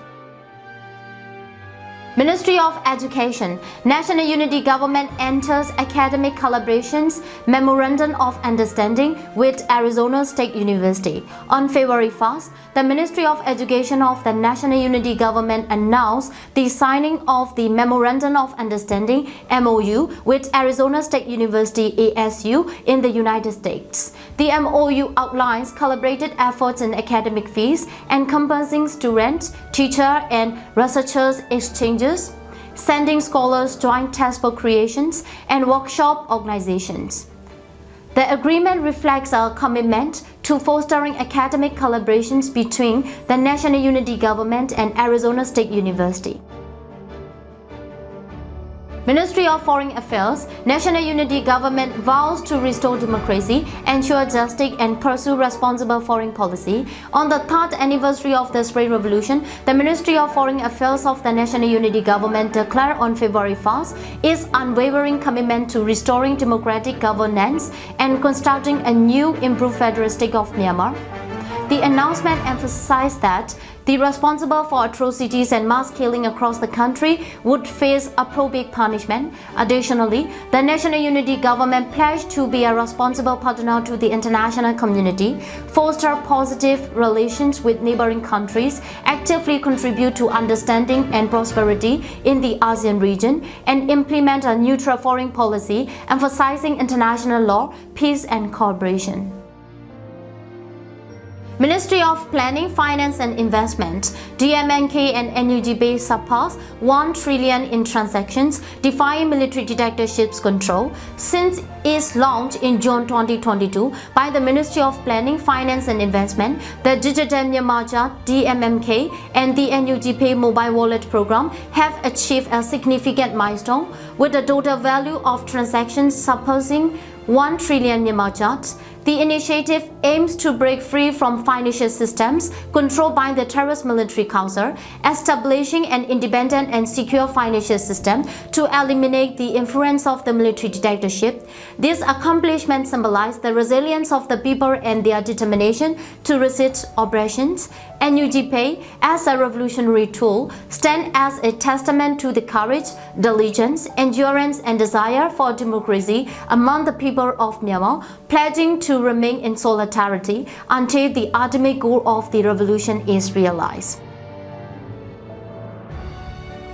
Ministry of Education. National Unity Government enters academic collaborations Memorandum of Understanding with Arizona State University. On February 1st, the Ministry of Education of the National Unity Government announced the signing of the Memorandum of Understanding MOU with Arizona State University ASU in the United States. The MOU outlines collaborated efforts in academic fields encompassing student, teacher, and researchers exchanges, sending scholars joint textbook creations, and workshop organizations. The agreement reflects our commitment to fostering academic collaborations between the National Unity Government and Arizona State University. Ministry of Foreign Affairs. National Unity Government vows to restore democracy, ensure justice, and pursue responsible foreign policy. On the 3rd anniversary of the Spring Revolution, the Ministry of Foreign Affairs of the National Unity Government declared on February 1st its unwavering commitment to restoring democratic governance and constructing a new, improved federal state of Myanmar. The announcement emphasized that the responsible for atrocities and mass killing across the country would face appropriate punishment. Additionally, the National Unity Government pledged to be a responsible partner to the international community, foster positive relations with neighboring countries, actively contribute to understanding and prosperity in the ASEAN region, and implement a neutral foreign policy emphasizing international law, peace, and cooperation. Ministry of Planning, Finance and Investment. DMNK and NUG surpassed 1 trillion in transactions, defying military dictatorship's control since its launch in June 2022 by the Ministry of Planning, Finance and Investment. The Digital Myanmar DMMK and the NUG mobile wallet program have achieved a significant milestone with a total value of transactions surpassing 1 trillion Myanmar kyat. The initiative aims to break free from financial systems controlled by the terrorist military council, establishing an independent and secure financial system to eliminate the influence of the military dictatorship. This accomplishment symbolizes the resilience of the people and their determination to resist oppressions. NUG Pay, as a revolutionary tool, stands as a testament to the courage, diligence, endurance, and desire for democracy among the people of Myanmar, pledging to remain in solidarity until the ultimate goal of the revolution is realized.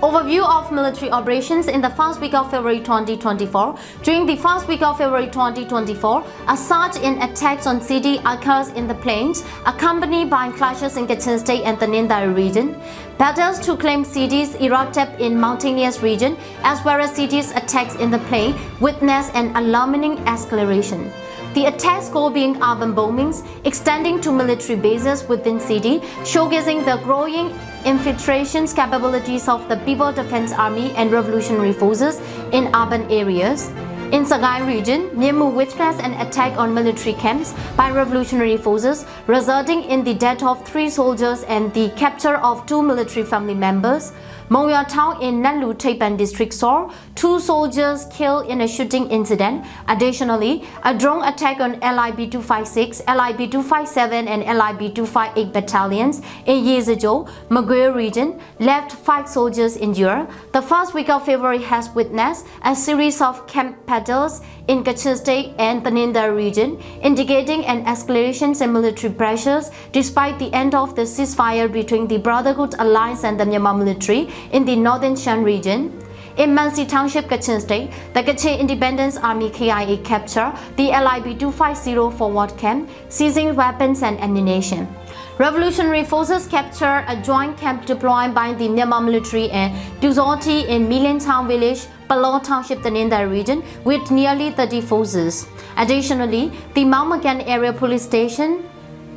Overview of military operations in the first week of February 2024. During the first week of February 2024, a surge in attacks on city occurs in the plains, accompanied by clashes in Kachin State and the Nindari region. Battles to claim cities erupted in mountainous region, as well as cities attacks in the plain witnessed an alarming escalation. The attacks go being urban bombings, extending to military bases within city, showcasing the growing infiltration capabilities of the People Defense Army and Revolutionary Forces in urban areas. In Sagaing region, Nyemu witnessed an attack on military camps by revolutionary forces, resulting in the death of 3 soldiers and the capture of 2 military family members. Mongya town in Natlu Taipan district saw 2 soldiers killed in a shooting incident. Additionally, a drone attack on LIB 256, LIB 257 and LIB 258 battalions in Yezajo, Magwe region left 5 soldiers injured. The first week of February has witnessed a series of camp battles in Kachin State and Peninda region, indicating an escalation in military pressures despite the end of the ceasefire between the Brotherhood Alliance and the Myanmar military in the northern Shan region. In Mansi Township, Kachin State, the Kachin Independence Army KIA captured the LIB 250 forward camp, seizing weapons and ammunition. Revolutionary forces captured a joint camp deployed by the Myanmar military and Duzoti in Million Town village, Palo Township, the Ninda region, with nearly 30 forces. Additionally, the Mount Magan area police station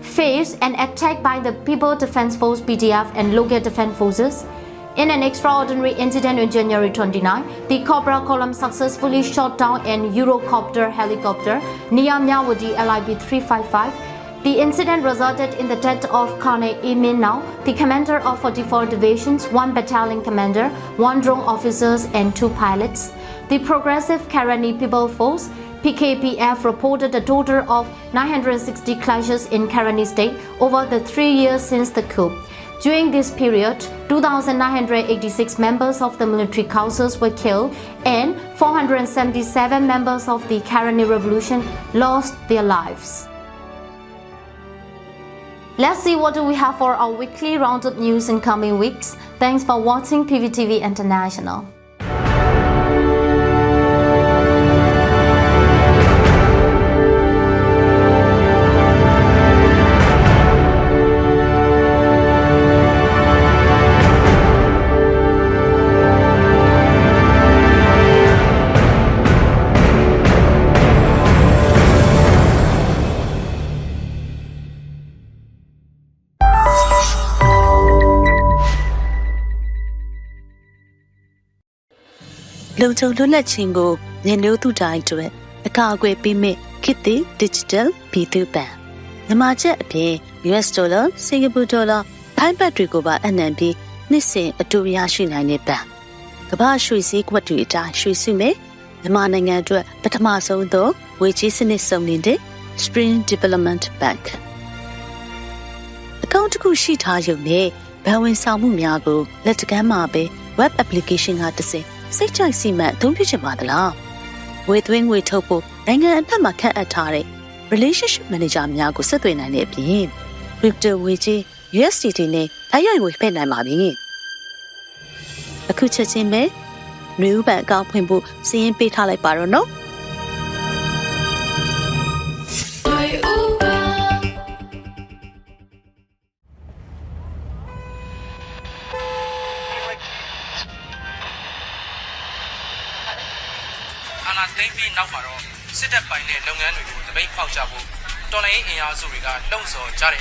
faced an attack by the People Defense Force (PDF) and local defense forces. In an extraordinary incident on January 29, the Cobra column successfully shot down an Eurocopter helicopter near Myawaddy LIB 355. The incident resulted in the death of Colonel Emin Now, the commander of 44 divisions, 1 battalion commander, 1 drone officers and 2 pilots. The Progressive Karani People Force PKPF reported a total of 960 clashes in Karani state over the 3 years since the coup. During this period, 2,986 members of the military councils were killed and 477 members of the Karani revolution lost their lives. Let's see what do we have for our weekly roundup news in coming weeks. Thanks for watching PVTV International. Lâu châu luân là chính ngô, nhân lưu tu đại tuổi, cả quê pin mẹ, kitty digital P2P. Nằm chết ở US dollar, Singapore dollar, Thai baht rui của bà NNB, nít sen ở tu ya suy này nè bà. Các bà suy sĩ của tụi ta suy suy mẹ, nằm này nghe rồi, bắt thăm sâu đó, với chỉ xin nít sông nín đấy, Spring Development Bank. Account của sĩ thà dùng nè, bảo when sao mua nhà của, let cái mà bé web application hạt thế. Say chai si man don't pitch about the law. With wing we topo, anger and pama cat atari. Relationship manager Miago Setwin and Epin. Crypto Wiji, USDT ne, I will pay my money. A kucha in me? New back up when book, seeing Peter like Barono. Now, sit up by Ned Long and the Bay Pouch Jabo. Tolay in our Zuriga, Lonzo, Jared,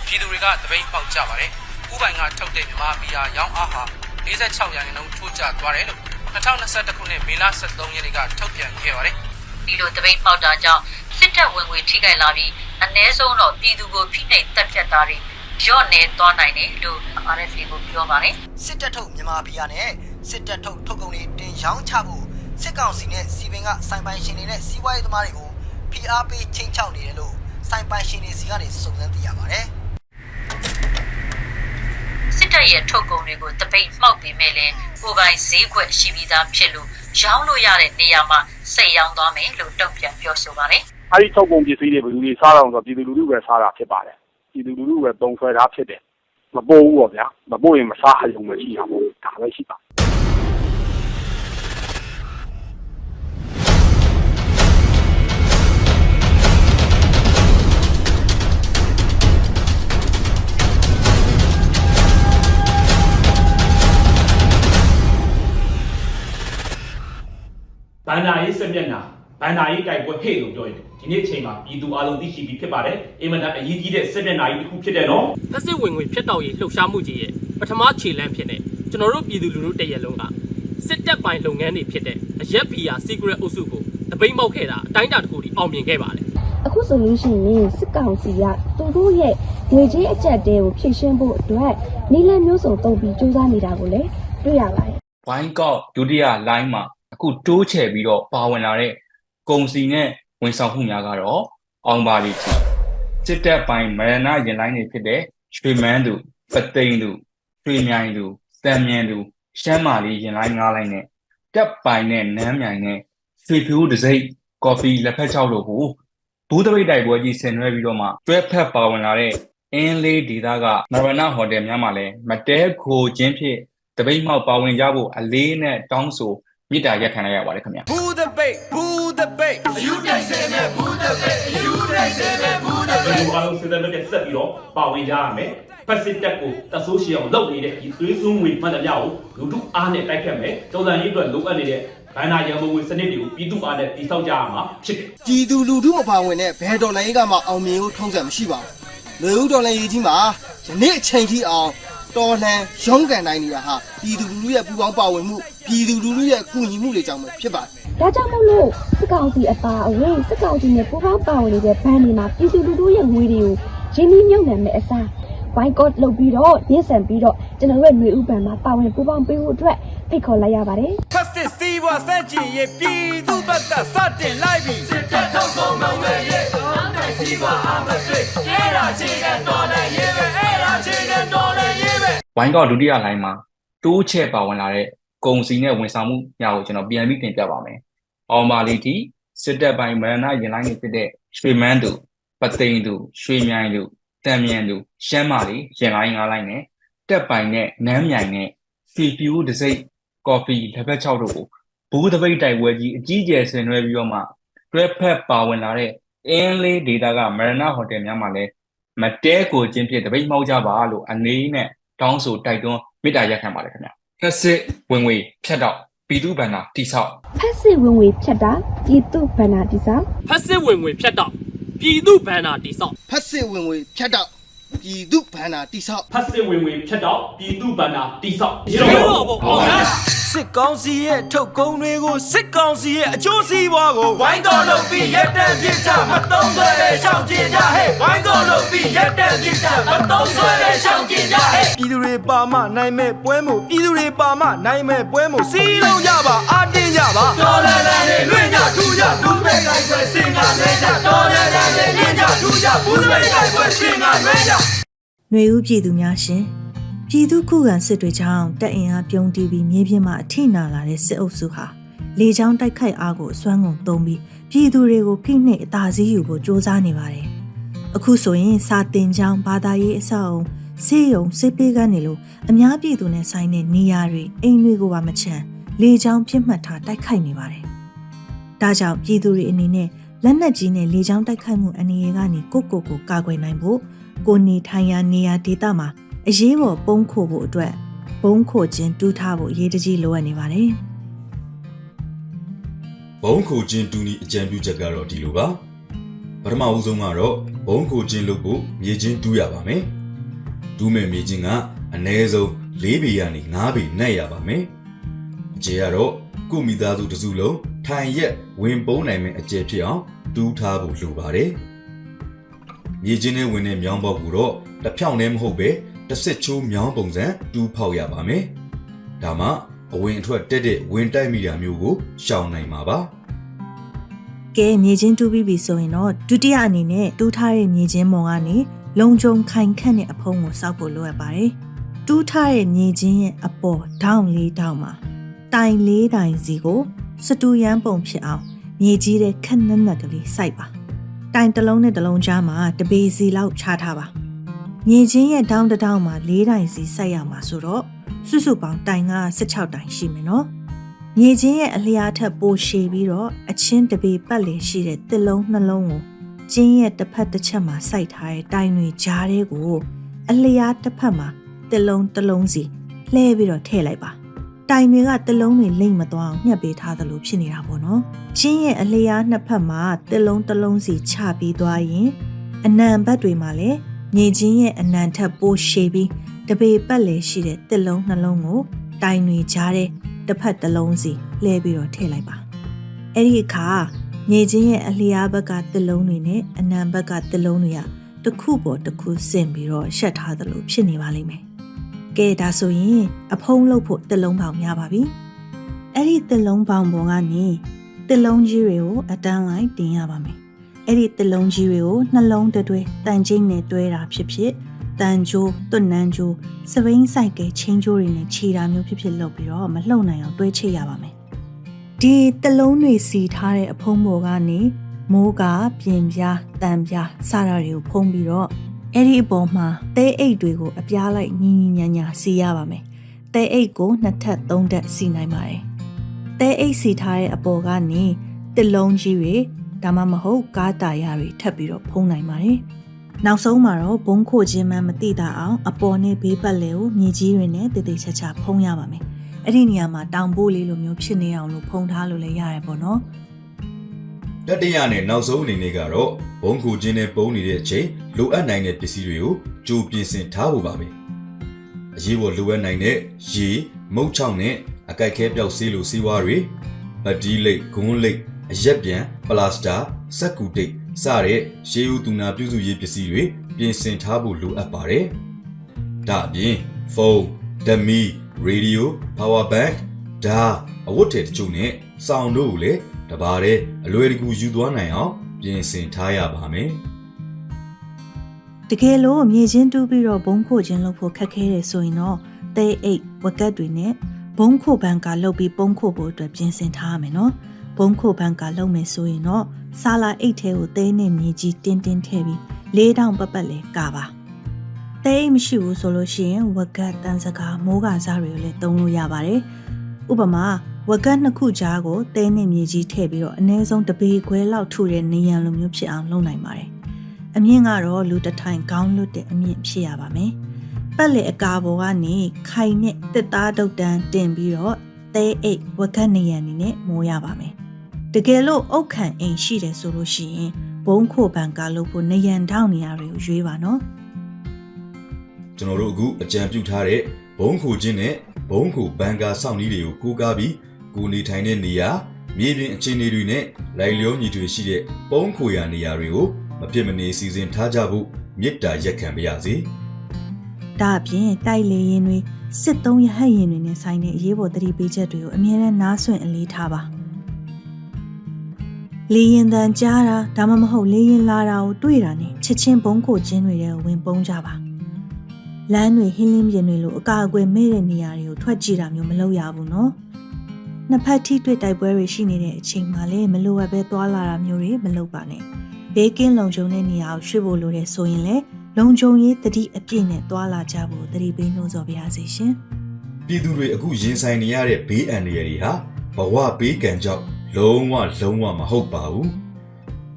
Piduriga, the Bay Pouch Javare, Ubanga told them Mabia, Young Aha, is a Chauyan and Tuja, Guarelo. The town of Satakune, Mila Satoniga, Tokian, Kevare. Below the Bay Pouch Jaja, sit up when we Tiga Lavi, and Nezo no Didugo Pine Tapjatari, John Ned Donine, do RFA Yomare. Sit at home, Yamabiane, sit at home, Togoni, Young Chabu. စစ်ကောင်စီနဲ့စီပင်ကစိုင်ပိုင်ရှင်တွေနဲ့စီးပွားရေးသမားတွေကိုဖိအားပေးချိန်ချောက်နေတယ်လို့စိုင်ပိုင်ရှင်တွေစီကနေစုံစမ်းသိရပါတယ်။စစ်တပ်ရဲ့ထုတ်ကုန်တွေကိုတပိတ်မှောက်ပြီးမဲ့လဲကိုပိုင်ဈေးကွက်ရှိပြီးသားဖြစ်လို့ရောင်းလို့ရတဲ့နေရာမှာစိတ်ရောင်းသွားမယ်လို့တုံ့ပြန်ပြောဆိုပါတယ်။အဲဒီထုတ်ကုန်ပစ္စည်းတွေဘယ်လိုစားအောင်ဆိုပြည်သူလူထုပဲစားတာဖြစ်ပါတယ်။ပြည်သူလူထုပဲပုံဆွဲတာဖြစ်တယ်။မပို့ဘူးပေါ့ဗျာ။မပို့ရင်မစားရုံမရှိတာပေါ့။ဒါပဲရှိပါ ဘန္နာရေးစက်မျက်နှာဘန္နာရေးကြိုက်ပွဲဟဲ့လို့ပြောရတယ်ဒီနေ့ချိန်မှာပြည်သူအလုံးသိရှိပြီးဖြစ်ပါတယ်အင်မတန်အရေးကြီးတဲ့စက်မျက်နှာကြီးတစ်ခုဖြစ်တယ်နော်သက်စစ်ဝင်ငွေဖြစ်တော်ရေးလှုပ်ရှားမှုကြီးရဲ့ပထမခြေလှမ်းဖြစ်တဲ့ကျွန်တော်တို့ပြည်သူလူထုတရက်လုံးကစစ်တပ်ပိုင်းလုပ်ငန်းတွေဖြစ်တဲ့အရက်ဖီယာ secret အုပ်စုကိုတပိတ်မောက်ခဲ့တာအတိုင်းအတာတစ်ခုထိအောင်မြင်ခဲ့ပါတယ်အခုဆိုလို့ရှိရင်စစ်ကောင်စီကသူတို့ရဲ့ငွေကြေးအကျပ်တဲကိုဖြည့်ရှင်းဖို့အတွက်နီလန်မျိုးစုံတုံးပြီးစူးစမ်းနေတာကိုလည်းတွေ့ရပါတယ်ဝိုင်းကောက်ဒုတိယလိုင်းမှာအခုတိုးချဲ့ပြီးတော့ပါဝင်လာတဲ့ကုန်စီနဲ့ဝန်ဆောင်မှုများကတော့အောင်ပါလိမ့်စစ်တပ်ပိုင်းမရဏရင်လိုင်းတွေဖြစ်တဲ့ရွှေမန်းသူပသိမ်သူရွှေမြိုင်သူတန်မြန်သူရှမ်းမာလီရင်လိုင်း9လိုင်းနဲ့တပ်ပိုင်းနဲ့နန်းမြိုင်နဲ့ရွှေဖြူတစိမ့်ကော်ဖီလက်ဖက်ချောက်တို့ကိုဘူးတပိတ်တိုက်ပွဲကြီးဆင်နွှဲပြီးတော့မှတွဲဖက်ပါဝင်လာတဲ့အင်းလေးဒေသကမရဏဟိုတယ်များမှာလည်းမတဲခိုခြင်းဖြစ်တပိတ်မှောက်ပါဝင်ကြဖို့အလေးနဲ့တောင်းဆိုမြစ်တာရက်ခံရပါတယ်ခင်ဗျာဘူးတပိတ်အယူတိုက်စဲမဲ့ဘူးတပိတ်အယူတိုက်စဲမဲ့ဘူးတပိတ် မျိုးအားလုံးဆွေးနွေးတဲ့ဆက်ပြီးတော့ပါဝင်ကြရမယ်ဖက်စစ်တက်ကိုတဆိုးရှည်အောင်လုပ်နေတဲ့ဒီသွေးစွန်းငွေမှန်သမျှကိုလူထုအားနဲ့တိုက်ခတ်မယ်တော်လှန်ရေးအတွက်လိုအပ်နေတဲ့ဘဏ္ဍာရန်ပုံငွေစနစ်တွေကိုပြည်သူအားနဲ့တည်ဆောက်ကြရမှာဖြစ်တယ်။ပြည်သူလူထုမပါဝင်တဲ့ဘယ်ဒေါ်လာရေးကမှအောင်မြင်ဖို့ထုံးစံမရှိပါဘူး။လူထုဒေါ်လာရေးကြီးမှာယနေ့အချိန်ထိအောင်တော်လှန်ရုန်းကန်နိုင်နေတာဟာပြည်သူလူထုရဲ့ပူးပေါင်းပါဝင်မှုပြည်သူလူထုရဲ့ကူညီမှုတွေကြောင့်ပဲဖြစ်ပါတယ်။ဒါကြောင့်မို့လို့စစ်ကောင်စီအပါအဝင်စစ်ကောင်စီနဲ့ပူးပေါင်းပါဝင်နေတဲ့ဘဏ်တွေမှာပြည်သူလူထုရဲ့ငွေတွေကိုရင်းနှီးမြှုပ်နှံမဲ့အစားဝိုင်းကော့လုပ်ပြီးတော့ရင်းဆန်ပြီးတော့ကျွန်တော်တို့ရဲ့ຫນွေဥပံမှာပါဝင်ပူးပေါင်းပေးဖို့အတွက်ဖိတ်ခေါ်လိုက်ရပါတယ်။ဖက်စစ်စီးပွားစန့်ကျင်ရေးပြည်သူ့ဘက်ကစတင်လိုက်ပြီစစ်တပ်ထုတ်ကုန်မဝဲရေးအားနိုင်စီးပွားအားမတွေ့ကျေးတာချင်းတဲ့တော်လည်းရေးပဲအဲ့ဒါချင်းတဲ့တော်လည်းရေးပဲဝိုင်းကောက်ဒုတိယလိုင်းမှာတိုးချဲ့ပါဝင်လာတဲ့ကုန်စည်နဲ့ဝန်ဆောင်မှုများကိုကျွန်တော်ပြန်ပြီးတင်ပြပါမယ်။အောင်ပါလီတီစစ်တပ်ပိုင်းမရဏရင်လိုင်းတွေဖြစ်တဲ့ရွှေမန်းသူပသိမ်သူရွှေမြိုင်သူတံမြန်သူရှမ်းမာလီရင်လိုင်း9လိုင်းနဲ့တက်ပိုင်နဲ့နမ်းမြိုင်နဲ့စီပီယူဒစိတ်ကော်ဖီလက်ဖက်6တို့ကိုဘူးတပိတ်တိုက်ပွဲကြီးအကြီးကျယ်ဆင်နွှဲပြီးတော့မှတွဲဖက်ပါဝင်လာတဲ့အင်းလေးဒေတာကမရဏဟိုတယ်များမှာလည်းမတဲကိုချင်းဖြစ်တပိတ်မှောက်ကြပါလို့အနေနဲ့တောင်းဆိုတိုက်တွန်းမေတ္တာရပ်ခံပါတယ်ခင်ဗျာဖက်စစ်ဝင်ငွေဖြတ်တော့ပြည်သူ့ဘဏ္ဍာတိဆောက်ဖက်စစ်ဝင်ငွေဖြတ်တာပြည်သူ့ဘဏ္ဍာတိဆောက်ဖက်စစ်ဝင်ငွေဖြတ်တော့ပြည်သူ့ဘဏ္ဍာတိဆောက်ဖက်စစ်ဝင်ငွေဖြတ်တော့ပြည်သူ့ဘဏ္ဍာတိဆောက်ဖက်စစ်ဝင်ငွေဖြတ်တော့ပြည်သူ့ဘဏ္ဍာတိဆောက်စစ်ကောင်စီရဲ့ထုတ်ကုန်တွေကိုစစ်ကောင်စီရဲ့အကျိုးစီးပွားကိုဝိုင်းတော်လုပ်ပြီးရက်တန်ပြစ်ချမတုံးဆွဲတဲ့ရှောင်းကျင်ကြဟဲ့ဝိုင်းတော်လုပ်ပြီးရက်တန်ပြစ်ချမတုံးဆွဲတဲ့ရှောင်းကျင်ကြဟဲ့ပြည်သူတွေပါမနိုင်မဲ့ပွဲမို့ပြည်သူတွေပါမနိုင်မဲ့ပွဲမို့စီးလုံးကြပါအားတင်းကြပါတော်လည်းလည်းလွင့်ကြထူကြဘူးပိတ်လိုက်ပွဲစင်ကလွဲကြတော်လည်းလည်းလွင့်ကြထူကြဘူးပိတ်လိုက်ပွဲစင်ကလွဲကြຫນွေဦးပြည်သူများရှင်ပြည်သူခုခံစစ်တွေကြောင့်တပ်အင်အားပြုံးတီးပြီးမြေပြင်မှာအထိနာလာတဲ့စစ်အုပ်စုဟာလေကြောင်းတိုက်ခိုက်အားကိုအစွမ်းကုန်သုံးပြီးပြည်သူတွေကိုဖိနှိပ်အသာစီးယူဖို့စ조사နေပါတယ်။အခုဆိုရင်စာတင်ကျောင်းဘာသာရေးအဆောက်အုံဆေးရုံစစ်ပေးကနေလို့အများပြည်သူနဲ့ဆိုင်တဲ့နေရာတွေအိမ်တွေကိုပါမချမ်းလေကြောင်းပြစ်မှတ်ထားတိုက်ခိုက်နေပါတယ်။ဒါကြောင့်ပြည်သူတွေအနေနဲ့လက်နက်ကြီးနဲ့လေကြောင်းတိုက်ခိုက်မှုအနေအထားကနေကိုကာကွယ်နိုင်ဖို့ကိုနေထိုင်ရာနေရာဒေသမှာအရေးပေါ်ပုံးခိုဖို့အတွက်ဘုံခိုခြင်းတူးထားဖို့အရေးတကြီးလိုအပ်နေပါတယ်ဘုံခိုခြင်းတူးနည်းအကြံပြုချက်ကတော့ဒီလိုပါပထမဦးဆုံးကတော့ဘုံခိုခြင်းလုပ်ဖို့မြေချင်းတူးရပါမယ်တူးမဲ့မြေချင်းကအနည်းဆုံး4ပေကနေ5ပေနှက်ရပါမယ်အကျေကတော့ကိုမိသားစုတစုလုံးထိုင်ရက်ဝင်ပုံးနိုင်မဲ့အကျယ်ဖြစ်အောင်တူးထားဖို့လိုပါတယ်မြေချင်းနဲ့ဝင်တဲ့မြောင်းပေါက်ကိုတော့တစ်ဖြောင်းနဲ့မဟုတ်ပဲတစ်စစ်ချိုးမြောင်းပုံစံတူးဖောက်ရပါမယ်။ဒါမှအဝင်အထွက်တက်တဲ့ဝင်တိုက်မိတာမျိုးကိုရှောင်နိုင်မှာပါ။ကဲမြေချင်းတူးပြီးပြီဆိုရင်တော့ဒုတိယအနေနဲ့တူးထားတဲ့မြေချင်းမုံကနေလုံခြုံခိုင်ခန့်တဲ့အဖုံးကိုစောက်ဖို့လိုအပ်ပါတယ်။တူးထားတဲ့မြေချင်းရဲ့အပေါ်ထောင်၄ထောင်မှာတိုင်၄တိုင်စီကိုစတူရန်ပုံဖြစ်အောင်မြေကြီးတဲ့ခက်နက်နက်ကလေးစိုက်ပါ။တိုင်တစ်လုံးနဲ့တစ်လုံးကြားမှာတပေစီလောက်ချထားပါမြေချင်းရဲ့တောင်းတတောင်းမှာ၄တိုင်စီစိုက်ရမှာဆိုတော့စုစုပေါင်းတိုင်က16တိုင်ရှိမယ်နော်မြေချင်းရဲ့အလျားထက်ပိုရှည်ပြီးတော့အချင်းတပေပတ်လေရှိတဲ့တစ်လုံးနှလုံးကိုကျင်းရဲ့တစ်ဖက်တစ်ချက်မှာစိုက်ထားတဲ့တိုင်တွေကြားထဲကိုအလျားတစ်ဖက်မှာတစ်လုံးစီလှဲပြီးတော့ထည့်လိုက်ပါတိုင်တွေကတစ်လုံးတွေလိမ့်မသွားအောင်ညှက်ပေးထားသလိုဖြစ်နေတာပေါ့နော်ကျင်းရဲ့အလျားနှစ်ဖက်မှာတစ်လုံးစီချပြီးသွားရင်အနံဘက်တွေမှာလည်းမြေချင်းရဲ့အနံထက်ပိုရှည်ပြီးတပေပတ်လေရှိတဲ့တစ်လုံးနှလုံးကိုတိုင်တွေကြားတဲ့တစ်ဖက်တစ်လုံးစီလှဲပြီးတော့ထည့်လိုက်ပါအဲ့ဒီအခါမြေချင်းရဲ့အလျားဘက်ကတစ်လုံးတွေနဲ့အနံဘက်ကတစ်လုံးတွေကတစ်ခုပေါ်တစ်ခုဆင့်ပြီးတော့ရှက်ထားသလိုဖြစ်နေပါလိမ့်မယ်ကဲဒါဆိုရင်အဖုံးလုပ်ဖို့တစ်လုံးပေါင်ရပါပြီအဲ့ဒီတစ်လုံးပေါင်ပေါ်ကနေတစ်လုံးကြီးတွေကိုအတန်းလိုက်တင်ရပါမယ်အဲ့ဒီတစ်လုံးကြီးတွေကိုနှလုံးတွဲတန်ကျိန်းနဲ့တွဲတာဖြစ်ဖြစ်တန်ကြိုးတွနန်းကြိုးစပိန်ဆိုင်ကဲချင်းကြိုးတွေနဲ့ခြေတာမျိုးဖြစ်ဖြစ်လုပ်ပြီးတော့မလှုပ်နိုင်အောင်တွဲချိတ်ရပါမယ်ဒီတစ်လုံးတွေစီထားတဲ့အဖုံးပေါ်ကနေမိုးကပြင်ပြားတန်ပြားစတာတွေကိုဖုံးပြီးတော့အဲ့ဒီအပေါ်မှာသဲအိတ်တွေကိုအပြားလိုက်ညီညာစီရပါမယ်သဲအိတ်ကို2ထပ်3ထပ်စီနိုင်ပါတယ်သဲအိတ်စီထားတဲ့အပေါ်ကနေတစ်လုံးကြီးတွေဒါမှမဟုတ်ကားတာယာတွေထပ်ပြီးတော့ဖုံးနိုင်ပါတယ် နောက်ဆုံးမှာတော့ဘုံခိုခြင်းမှမတိတာအောင်အပေါ်နဲ့ဘေးပတ်လေကိုမြေကြီးတွေနဲ့တိတ်တိတ်ချာချာဖုံးရပါမယ်။အဲ့ဒီနေရာမှာတောင်ပိုးလေးလိုမျိုးဖြစ်နေအောင်လို့ဖုံးထားလို့လည်းရတယ်ပေါ့နော်။တတိယနဲ့နောက်ဆုံးအနေနဲ့ကတော့ဘုံခိုခြင်းနဲ့ပုံနေတဲ့အချိန်လိုအပ်နိုင်တဲ့ပစ္စည်းတွေကိုကြိုပြင်ဆင်ထားဖို့ပါပဲ။အရေးပေါ်လိုအပ်နိုင်တဲ့ရေမုတ်ချောင်းနဲ့အကိုက်ခဲပြောက်ဆေးလိုဆေးဝါးတွေမတီးလိပ်ဂွန်းလိပ်အရက်ပြန်ပလာစတာစက်ကူတိတ်စတဲ့ရှေးဦးသူနာပြုစုရေးပစ္စည်းတွေပြင်ဆင်ထားဖို့လိုအပ်ပါတယ်။ဒါအပြင်ဖုန်း၊ဓမီ၊ရေဒီယို၊ပါဝါဘန့်၊ဓာတ်အဝတ်ထည်တချို့နဲ့စောင်တို့ကိုလည်းတပါးတဲ့အလွယ်တကူယူသွားနိုင်အောင်ပြင်ဆင်ထားရပါမယ်။တကယ်လို့မြေချင်းတူးပြီးတော့ဘုံခိုခြင်းလုပ်ဖို့ခက်ခဲတယ်ဆိုရင်တော့တဲအိတ်ဝက်ကတ်တွေနဲ့ဘုံခိုဘန်ကလုပ်ပြီးပုံခိုဖို့အတွက်ပြင်ဆင်ထားရမယ်နော်။ဘုံခိုဘန်ကလုပ်မယ်ဆိုရင်တော့ဆာလာအိတ်ထဲကိုတဲနဲ့မြေကြီးတင်းတင်းထည့်ပြီးလေးတောင်ပတ်ပတ်လဲကာပါ။တဲအိတ်မရှိဘူးဆိုလို့ရှိရင်ဝက်ကတ်တန်စကားမိုးကာစားတွေကိုလည်းသုံးလို့ရပါတယ်။ဥပမာဝက်ကတ်နှစ်ခုကြားကိုတဲနဲ့မြေကြီးထည့်ပြီးတော့အနည်းဆုံးတစ်ပေခွဲလောက်ထူတဲ့နေရန်လိုမျိုးဖြစ်အောင်လုပ်နိုင်ပါတယ်။အမြင့်ကတော့လူတစ်ထိုင်ကောင်းလွတ်တဲ့အမြင့်ဖြစ်ရပါမယ်။ပတ်လေအကာပေါ်ကနေခိုင်နဲ့တစ်သားတုတ်တန်းတင်ပြီးတော့တဲအိတ်ဝက်ကတ်နေရန်နေနဲ့မိုးရပါမယ်။တကယ်လို့အုတ်ခံအိမ်ရှိတယ်ဆိုလို့ရှိရင်ဘုံခိုဘန်ကလုပ်ဖို့နေရန်ထောက်နေရတွေကိုရွေးပါနော်။ကျွန်တော်တို့အခုအကြံပြုထားတဲ့ဘုံခိုခြင်းနဲ့ဘုံခိုဘန်ကာစောင့်နည်းတွေကိုကိုးကားပြီးကိုနေထိုင်တဲ့နေရာမြေပြင်အခြေအနေတွေနဲ့လိုက်လျောညီထွေရှိတဲ့ပုံးခိုရာနေရာတွေကိုမဖြစ်မနေစီစဉ်ထားကြဖို့မေတ္တာရက်ခံပါရစေ။ဒါအပြင်တိုက်လေရင်တွေစစ်သုံးရဟတ်ရင်တွေနဲ့ဆိုင်တဲ့အရေးပေါ်သတိပေးချက်တွေကိုအမြဲတမ်းနားဆွင့်အလေးထားပါ။လေရင်တန်ကြားတာဒါမှမဟုတ်လေရင်လာတာကိုတွေ့တာနဲ့ချက်ချင်းဘုံခိုခြင်းတွေထဲဝင်ပုံးကြပါ။လမ်းတွေဟင်းလင်းပြင်တွေလိုအကာအကွယ်မဲ့တဲ့နေရာတွေကိုထွက်ကြည့်တာမျိုးမလုပ်ရဘူးနော်။နှစ်ဖက်ထိတွေ့တိုက်ပွဲတွေရှိနေတဲ့အချိန်မှာလည်းမလိုအပ်ပဲသွားလာတာမျိုးတွေမလုပ်ပါနဲ့ဘေးကင်းလုံခြုံတဲ့နေရာကိုရွှေ့ဖို့လိုတဲ့ဆိုရင်လည်းလုံခြုံရေးတတိအပြည့်နဲ့သွားလာကြဖို့တတိပေးနှိုးဆော်ပါရစေရှင်ပြည်သူတွေအခုရင်ဆိုင်နေရတဲ့ဘေးအန္တရာယ်တွေဟာဘဝဘေးကံကြောင့်လုံးဝမဟုတ်ပါဘူး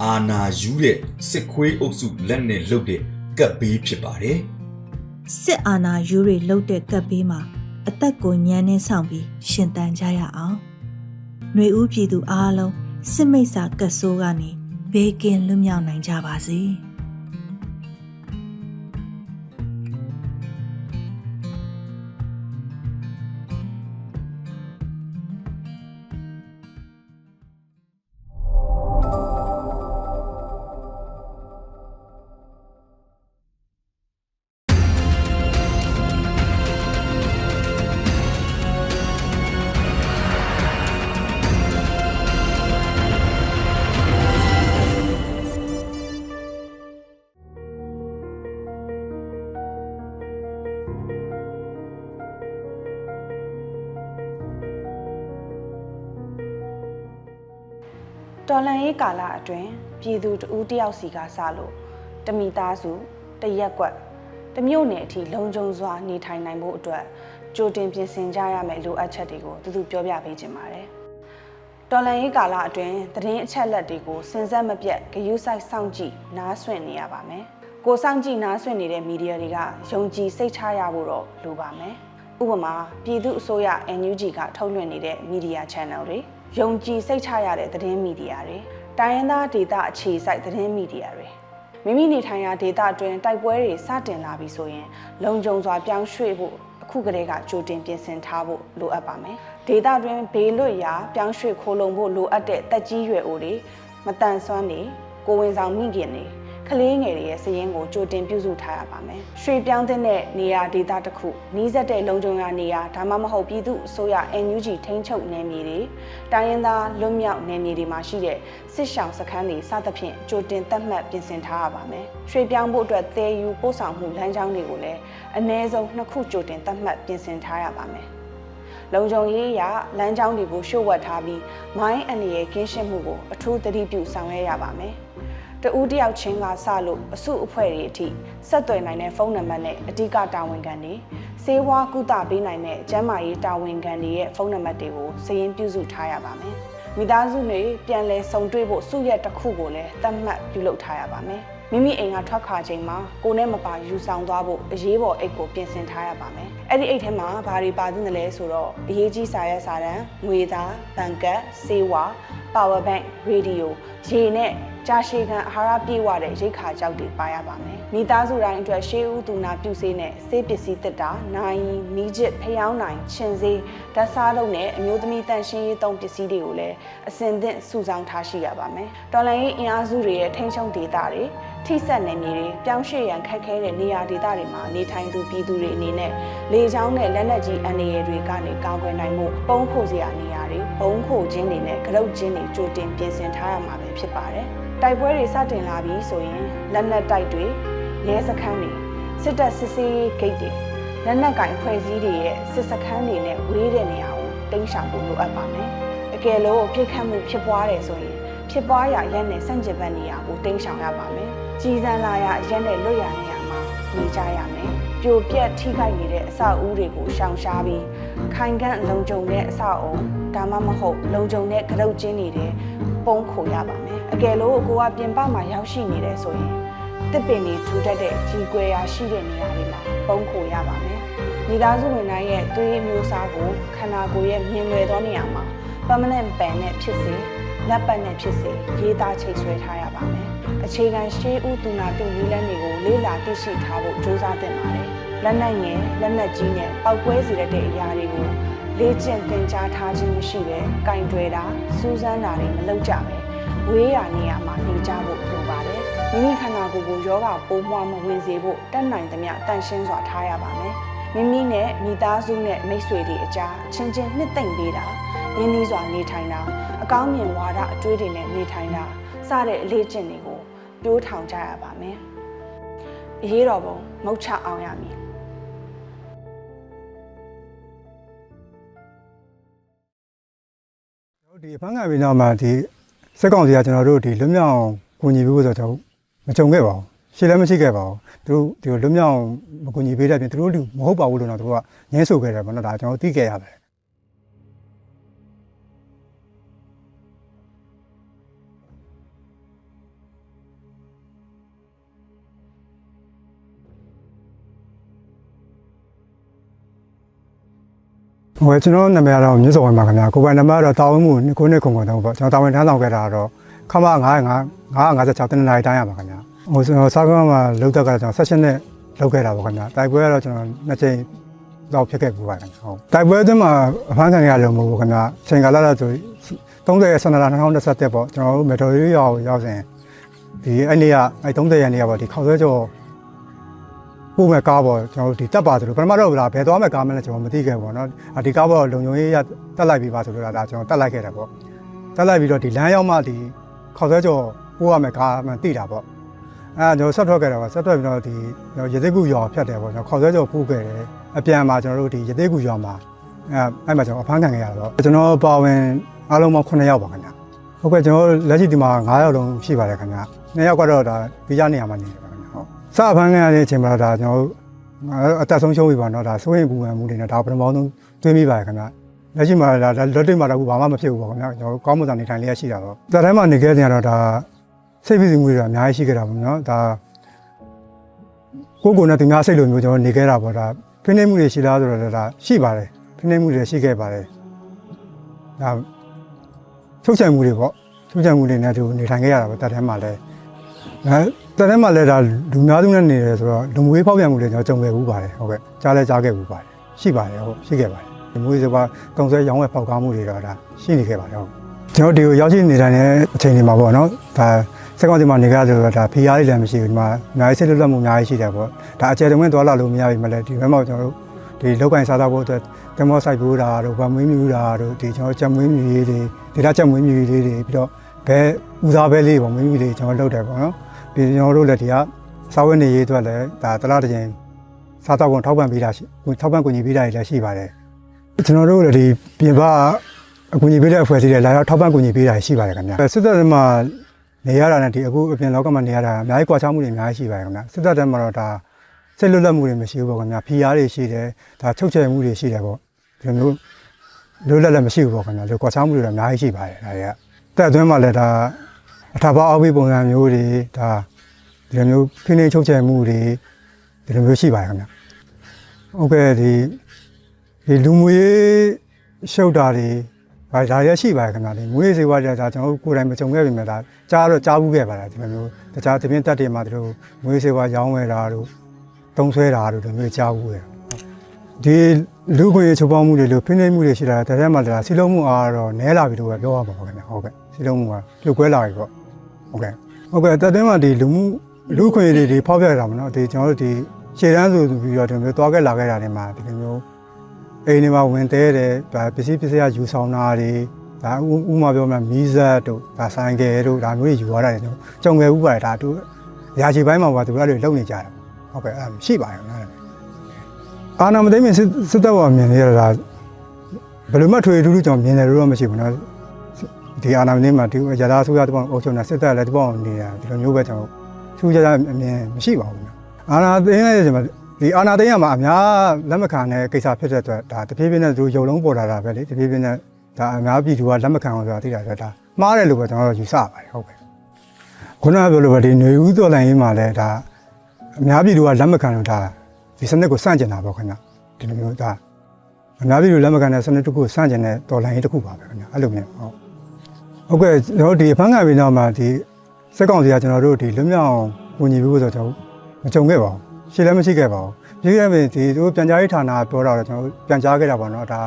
အာနာယူတဲ့စစ်ခွေးအုပ်စုလက်နဲ့လှုပ်တဲ့ကပ်ဘေးဖြစ်ပါတယ်စစ်အာနာယူတွေလှုပ်တဲ့ကပ်ဘေးမှာအသက်ကိုညံနေဆောင်ပြီးရှင်သန်ကြရအောင်။ຫນွေဦးပြည်သူအားလုံးစစ်မိတ်ဆာကတ်ဆိုးကနေဘေးကင်းလွတ်မြောက်နိုင်ကြပါစေ။တော်လှန်ရေးကာလအတွင်းပြည်သူတဦးတယောက်စီကစလို့တမိသားစုတရက်ကွက်တမြို့နယ်အထိလုံခြုံစွာနေထိုင်နိုင်ဖို့အတွက်ကြိုတင်ပြင်ဆင်ကြရမယ့်လိုအပ်ချက်တွေကိုသူပြောပြပေးခြင်းပါတယ်။တော်လှန်ရေးကာလအတွင်းသတင်းအချက်အလက်တွေကိုစဉ်ဆက်မပြတ်ဂရုစိုက်စောင့်ကြည့်နားဆွင့်နေရပါမယ်။ကိုစောင့်ကြည့်နားဆွင့်နေတဲ့မီဒီယာတွေကယုံကြည်စိတ်ချရဖို့တော့လိုပါမယ်။ဥပမာပြည်သူအစိုးရ NUG ကထုတ်လွှင့်နေတဲ့မီဒီယာ channel တွေယုံကြည်စိတ်ချရတဲ့သတင်းမီဒီယာတွေတိုင်းရင်းသားဒေသအခြေစိုက်သတင်းမီဒီယာတွေမိမိနေထိုင်ရာဒေသအတွင်းတိုက်ပွဲတွေစတင်လာပြီဆိုရင်လုံခြုံစွာပြောင်းရွှေ့ဖို့အခုကတည်းကကြိုတင်ပြင်ဆင်ထားဖို့လိုအပ်ပါမယ်ဒေသအတွင်းဘေးလွတ်ရာပြောင်းရွှေ့ခိုးလုံဖို့လိုအပ်တဲ့တက်ကြီးရွယ်အိုတွေမတန်ဆွမ်းတွေကိုဝင်ဆောင်မိခင်တွေကလေးငယ်တွေရဲ့စည်ရင်းကိုကြိုတင်ပြုစုထားရပါမယ်ရွှေ့ပြောင်းတဲ့နေရာဒေသတစ်ခုနီးစပ်တဲ့လုံခြုံရာနေရာဒါမှမဟုတ်ပြည်သူအစိုးရ NUG ထိန်းချုပ်နယ်မြေတွေတိုင်းရင်းသားလွတ်မြောက်နယ်မြေတွေမှာရှိတဲ့စစ်ရှောင်စခန်းတွေစသဖြင့်ကြိုတင်သတ်မှတ်ပြင်ဆင်ထားရပါမယ်ရွှေ့ပြောင်းဖို့အတွက်သယ်ယူပို့ဆောင်မှုလမ်းကြောင်းတွေကိုလည်းအနည်းဆုံး2ခုကြိုတင်သတ်မှတ်ပြင်ဆင်ထားရပါမယ်လုံခြုံရေးအရလမ်းကြောင်းတွေကိုရှုပ်ဝက်ထားပြီးမိုင်းအန္တရာယ်ကင်းရှင်းမှုကိုအထူးသတိပြုဆောင်ရွက်ရပါမယ်တဦးတယောက်ချင်းကစလို့အစုအဖွဲ့တွေအထိဆက်သွယ်နိုင်တဲ့ဖုန်းနံပါတ်နဲ့အဓိကတာဝန်ခံတွေစေဝါကုသပေးနိုင်တဲ့ကျန်းမာရေးတာဝန်ခံတွေရဲ့ဖုန်းနံပါတ်တွေကိုစာရင်းပြုစုထားရပါမယ် မိသားစုတွေပြန်လည်ဆုံတွေ့ဖို့စုရက်တစ်ခုကိုလည်းသတ်မှတ်ပြုလုပ်ထားရပါမယ် မိမိအိမ်ကထွက်ခါချိန်မှာကိုနဲ့မပါယူဆောင်သွားဖို့အရေးပေါ်အိတ်ကိုပြင်ဆင်ထားရပါမယ်အဲ့ဒီအိတ်ထဲမှာဘာတွေပါသင့်တယ်လဲဆိုတော့အရေးကြီးစာရွက်စာတမ်းငွေသားဘဏ်ကတ်ဆေးဝါး power bank radio ရေနဲ့ကြာရှည်ခံအာဟာရပြည့်ဝတဲ့ရိတ်ခါကြောက်တွေပါရပါမယ်မိသားစုတိုင်းအတွက်ရှေးဦးသူနာပြုဆေးနဲ့ဆေးပစ္စည်းတစ်တာနိုင်မီးချစ်ဖျောင်းနိုင်ခြင်ဆေးဓာတ်စားလုံးနဲ့အမျိုးသမီးတန်ရှင်းရေးသုံးပစ္စည်းတွေကိုလည်းအစင်သင့်စုဆောင်းထားရှိရပါမယ်တော်လိုင်းရေးအင်အားစုတွေရဲ့ထိန်းချုပ်ဒေသတွေထိစက်နယ်မြေတွေပြောင်းရွှေ့ရန်ခက်ခဲတဲ့နေရာဒေသတွေမှာနေထိုင်သူပြည်သူတွေအနေနဲ့လေကြောင်းနဲ့လက်နက်ကြီးအန္တရာယ်တွေကနေကာကွယ်နိုင်မှုပုံခိုစရာနေရာတွေဘုံခိုခြင်းတွေနဲ့ကရုတ်ခြင်းတွေကြိုတင်ပြင်ဆင်ထားရမှာပဲဖြစ်ပါတယ်တိုက်ပွဲတွေစတင်လာပြီးဆိုရင်လက်နက်တိုက်တွေရဲစခန်းတွေစစ်တပ်စစ်ဆေးရေးဂိတ်တွေလက်နက်ကင်အဖွဲ့အစည်းတွေရဲ့စစ်စခန်းတွေနဲ့ဝေးတဲ့နေရာကိုတင်းရှောင်ဖို့လိုအပ်ပါမယ်အကယ်လို့ပြစ်ခတ်မှုဖြစ်ပွားတယ်ဆိုရင်ဖြစ်ပွားရာရက်နဲ့စန့်ကျင်ဘက်နေရာကိုတင်းရှောင်ရပါမယ်ကြီးစံလာရရက်နဲ့လွတ်ရနေရာမှာနေကြရမယ်ပြိုပြက်ထိခိုက်နေတဲ့အဆောက်အဦတွေကိုရှောင်ရှားပြီးခိုင်ခန့်လုံခြုံတဲ့အဆောက်အဦဒါမှမဟုတ်လုံခြုံတဲ့ကရုတ်ကျင်းတွေပုံခိုရပါမယ်အကယ်လို့ကိုကပြင်ပမှာရောက်ရှိနေတယ်ဆိုရင်တစ်ပင်တွေထူထပ်တဲ့ကြီးကွယ်ရာရှိတဲ့နေရာတွေမှာပုံခိုရပါမယ်မိသားစုဝင်တိုင်းရဲ့သွေးမျိုးစားကိုခန္ဓာကိုယ်ရဲ့မြင်လွယ်သောနေရာမှာ permanent pen နဲ့ဖြစ်စေလက်ပတ်နဲ့ဖြစ်စေရေးသားချိတ်ဆွဲထားရပါမယ်အခြေခံရှေးဦးသူနာပြုနည်းလမ်းတွေကိုလေ့လာသိရှိထားဖို့ကြိုးစားသင့်ပါတယ်လက်နက်ငယ်လက်နက်ကြီးနဲ့ပောက်ကွဲစေတဲ့အရာတွေကိုလေ့ကျင့်သင်ကြားထားခြင်းမရှိဘဲကင်တွယ်တာစူးစမ်းတာတွေမလုပ်ကြပဲဝေးရာနေရာမှာနေကြဖို့လိုပါတယ်မိမိခန္ဓာကိုယ်ကိုယောဂပိုးမွှားမဝင်စေဖို့တတ်နိုင်သမျှတန်ရှင်းစွာထားရပါမယ်မိမိနဲ့မိသားစုနဲ့မိတ်ဆွေတွေအကြားချင်းချင်းနှစ်သိမ့်ပေးတာရင်းနှီးစွာနေထိုင်တာအကောင်းမြင်ဝါဒအတွေးတွေနဲ့နေထိုင်တာစတဲ့အလေးကျင့်တွေကိုပြိုးထောင်ကြရပါမယ်အရေးတော်ပုံမုတ်ချအောင်ရမည်ဒီအဖမ်းခံပြီးတော့မှဒီစက်ကောင်စီကကျွန်တော်တို့ဒီလွတ်မြောက်ကူညီပေးဖို့ဆိုတော့မကြုံခဲ့ပါဘူးရှင်းလည်းမရှိခဲ့ပါဘူးသူတို့ဒီလွတ်မြောက်မကူညီပေးတဲ့ပြင်သူတို့လူမဟုတ်ပါဘူးလို့တော့သူတို့ကငင်းဆိုခဲ့တယ်ပေါ့နော်ဒါကျွန်တော်သိခဲ့ရတယ်ဟိုကျွန်တော်နာမည်ကတော့မြင့်စောဝင်ပါခင်ဗျာကိုပိုင်နံပါတ်ကတော့တာဝန်မှုကိုနဲ့ခုံခုံတော့ပေါ့ကျွန်တော်တာဝန်ထမ်းဆောင်ခဲ့တာတော့ခမ956တနင်္လာရီတိုင်းရပါခင်ဗျာဟိုကျွန်တော်စားကောင်းမှာလောက်တော့ကကျွန်တော်16နှစ်လောက်ခဲ့တာပေါ့ခင်ဗျာတိုက်ပွဲကတော့ကျွန်တော်2ချိန်တော့ဖြစ်ခဲ့ပူပါခင်ဗျာဟုတ်တိုက်ပွဲအတွင်းမှာအဖမ်းခံရလို့မဟုတ်ဘူးခင်ဗျာချိန်ကာလတော့ဆို30ရက်12လ2021ပေါ့ကျွန်တော်တို့မေတော်ရေးရောက်စဉ်ဒီအဲ့နေ့ကအဲ့30ရက်နေ့ကပေါ့ဒီခေါက်ဆွဲကျော်ပို့မဲ့ကားပေါ့ကျွန်တော်တို့ဒီတက်ပါဆိုလို့ပထမတော့ဗလားဘယ်သွားမဲ့ကားမလဲကျွန်တော်မသိခဲ့ဘူးเนาะဒီကားပေါ့လုံုံရေးရတက်လိုက်ပြီပါဆိုလို့ဒါကျွန်တော်တက်လိုက်ခဲ့တယ်ပေါ့တက်လိုက်ပြီးတော့ဒီလမ်းရောက်မှဒီခေါက်ဆွဲကျော်ပို့ရမဲ့ကားမှသိတာပေါ့ကျွန်တော်ဆက်ထွက်ခဲ့တာပေါ့ဆက်ထွက်ပြီးတော့ဒီရသေးကူရွာဖြတ်တယ်ပေါ့ကျွန်တော်ခေါက်ဆွဲကျော်ပို့ခဲ့တယ်အပြန်မှာကျွန်တော်တို့ဒီရသေးကူရွာမှာအဲ့မှာကျွန်တော်အဖမ်းခံခဲ့ရတော့ကျွန်တော်ပါဝင်အားလုံးပေါင်း9ယောက်ပါခင်ဗျာဟုတ်ကဲ့ကျွန်တော်လက်ရှိဒီမှာ9ယောက်လုံးရှိပါတယ်ခင်ဗျာ2ယောက်ကတော့ဒါပြီးကြနေရမှာနေတယ်ခင်ဗျာဟုတ်စအဖမ်းခံရတဲ့အချိန်မှာဒါကျွန်တော်အသက်ဆုံးရှုံးပြီပါတော့ဒါစိုးရင်ပူပန်မှုတွေနဲ့ဒါပထမဆုံးတွေးမိပါတယ်ခင်ဗျာလက်ရှိမှာဒါလက်တွေ့မှာတော့ဘာမှမဖြစ်ဘူးပေါ့ခင်ဗျာကျွန်တော်ကောင်းမွန်စွာနေထိုင်လျက်ရှိတာပေါ့ဒါတိုင်းမှာနေခဲ့တဲ့ကတော့ဒါစိတ်ဖိစီးမှုတွေတော့အများကြီးရှိခဲ့တာပေါ့နော်ဒါကိုနဲ့သူများစိတ်လိုမျိုးကျွန်တော်နေခဲ့တာပေါ့ဒါဖိနှိပ်မှုတွေရှိလားဆိုတော့ဒါရှိပါတယ်ဖိနှိပ်မှုတွေရှိခဲ့ပါတယ်ဒါထုတ်ချင်မှုတွေပေါ့ထုတ်ချင်မှုတွေနဲ့သူနေထိုင်ခဲ့ရတာပေါ့တတ်ထဲမှာလည်းတတ်ထဲမှာလည်းဒါလူများစုနဲ့နေတယ်ဆိုတော့လူမွေးဖောက်ပြန်မှုတွေကျွန်တော်ကြုံခဲ့ဘူးပါတယ်ဟုတ်ကဲ့ကြားလဲကြားခဲ့ဘူးပါတယ်ရှိပါတယ်ဟုတ်ရှိခဲ့ပါတယ်ဒီမွေးစပါတုံဆွဲရောင်းဝယ်ဖောက်ကားမှုတွေတော့ဒါရှိနေခဲ့ပါတယ်ဟုတ်ကျွန်တော်ဒီကိုရောက်ရှိနေတိုင်းတဲ့အချိန်တွေမှာပေါ့နော်ဒါစက်ကောင်စီမှာနေကြဆိုတော့ဒါဖီးရားလေးလည်းမရှိဘူးဒီမှာအများကြီးစိတ်လွတ်လပ်မှုအများကြီးရှိတယ်ပေါ့ဒါအကျယ်တဝင်းသွားလာလို့မရပြီမလဲဒီဘက်မှာကျွန်တော်တို့ဒီလောက်ကင်စားသားဖို့အတွက်တမောဆိုင်ပိုးတာတို့ဗမွေးမြူတာတို့ဒီကျွန်တော်ကြက်မွေးမြူရေးတွေဒေတာကြက်မွေးမြူရေးတွေပြီးတော့ဘဲဦးစားပဲလေးပေါ့မွေးမြူတွေကျွန်တော်လုပ်တယ်ပေါ့နော်ဒီကျွန်တော်တို့လည်းဒီကစားဝတ်နေရေးအတွက်လည်းဒါတလားတစ်ချိန်စားတော့ကုန်ထောက်ပံ့ပေးတာရှိထောက်ပံ့ကူညီပေးတာတွေလည်းရှိပါတယ်ကျွန်တော်တို့လည်းဒီပြင်ပအကူအညီပေးတဲ့အဖွဲ့အစည်းတွေလာရောက်ထောက်ပံ့ကူညီပေးတာရှိပါတယ်ခင်ဗျာစစ်တပ်မှာနေရတာနဲ့ဒီအခုအပြင်လောကမှာနေရတာအများကြီးကွာခြားမှုတွေအများကြီးရှိပါတယ်ခင်ဗျာစစ်တပ်ထဲမှာတော့ဒါစိတ်လွတ်လပ်မှုတွေမရှိဘူးပေါ့ခင်ဗျာဖီအားတွေရှိတယ်ဒါချုပ်ချယ်မှုတွေရှိတယ်ပေါ့ဒီလိုမျိုးလွတ်လပ်လည်းမရှိဘူးပေါ့ခင်ဗျာဒီကွာခြားမှုတွေတော့အများကြီးရှိပါတယ်ဒါတွေကတက်အတွင်းမှာလည်းဒါအထာပါအောက်ပြီးပုံစံမျိုးတွေဒါဒီ ဒီလိုမျိုးဖိနှိပ်ချုပ်ချယ်မှုတွေဒီလိုမျိုးရှိပါတယ်ခင်ဗျဟုတ်ကဲ့ဒီလူမှုရေးရှုပ်တာတွေဒါရရှိပါတယ်ခင်ဗျဒီမွေးစေဝါကြကျွန်တော်ကိုယ်တိုင်မကြုံခဲ့ပြီမဲ့ဒါကြားဘူးခဲ့ပါတယ်ဒီလိုမျိုးတခြားတပြင်းတက်တွေမှာတို့မွေးစေဝါရောင်းဝယ်တာတို့တုံးဆွဲတာတို့ဒီလိုမျိုးကြားဘူးခဲ့ဒီလူခွင့်ချုပ်ပေါင်းမှုတွေလို့ဖိနှိပ်မှုတွေရှိတာတဲ့ထဲမှာဒါစီလုံးမှုအားတော့နဲလာပြီလို့ပဲပြောရမှာပါခင်ဗျဟုတ်ကဲ့စီလုံးမှုကပြုတ်ကွဲလာပြီပေါ့ဟုတ်ကဲ့တက်တဲ့မှာဒီလူခွင့်တွေဖောက်ပြရတာမနော်ဒီကျွန်တော်တို့ဒီခြေတန်းဆိုပြီးတော့ဒီလိုမျိုးသွားခဲ့လာခဲ့တာတွေမှာဒီလိုမျိုးအိမ်တွေမှာဝင်တဲတယ်ဒါပစ္စည်းယူဆောင်တာတွေဒါဥမာပြောမှမီးဇက်တို့ဒါဆိုင်ကယ်တို့ဒါမျိုးတွေယူရတာတွေကြုံခဲ့ဥပါတယ်ဒါတို့ရာချီပိုင်းမှာပါသူတို့အဲ့လိုလုပ်နေကြတာဟုတ်ကဲ့ရှိပါတယ်နော်အာနာမသိမင်းစစ်တပ်ပေါ်မြင်နေရတာဘယ်လိုမှထွေထူးထူးကြောင့်မြင်တယ်လို့တော့မရှိဘူးနော်ဒီအာနာမသိမှာဒီရတာဆိုရတဲ့ဘောအုပ်ချုပ်နေစစ်တပ်လည်းဒီဘောနေတာဒီလိုမျိုးပဲကျွန်တော်ထူးခြားအမြင်မရှိပါဘူးနော်အာနာသိရဲ့ကျွန်တော်ဒီအာနာသိရမှာအများလက်မခံတဲ့ကိစ္စဖြစ်တဲ့အတွက်ဒါတဖြည်းဖြည်းနဲ့သူရုံလုံးပေါ်လာတာပဲလေတဖြည်းဖြည်းနဲ့ဒါအများပြည်သူကလက်မခံအောင်ဆိုတာသိတာဆိုဒါမှားတယ်လို့ပဲကျွန်တော်ယူဆပါတယ်ဟုတ်ကဲ့ခုနကပြောလို့ပဲဒီຫນွေဦးတော်လိုင်းရေးမှာလည်းဒါအများပြည်သူကလက်မခံလို့ဒါဒီစနစ်ကိုစန့်ကျင်တာပေါ့ခင်ဗျဒီလိုမျိုးဒါအများပြည်သူလက်မခံတဲ့စနစ်တစ်ခုစန့်ကျင်တဲ့တော်လိုင်းရေးတစ်ခုပါပဲခင်ဗျအဲ့လိုမျိုးဟုတ်ကဲ့ကျွန်တော်ဒီအဖမ်းခံပြီးတော့မှဒီစက်ကောင်စီကကျွန်တော်တို့ဒီလွတ်မြောက်ဝင်ညီပြီးဆိုတော့ကျွန်တော်မကြုံခဲ့ပါဘူးရှင်းလည်းမရှိခဲ့ပါဘူးပြီးခဲ့ပြီဒီတို့ပြန်ကြားရေးဌာနပြောတာတော့ကျွန်တော်ပြန်ကြားခဲ့တာပေါ့နော်ဒါ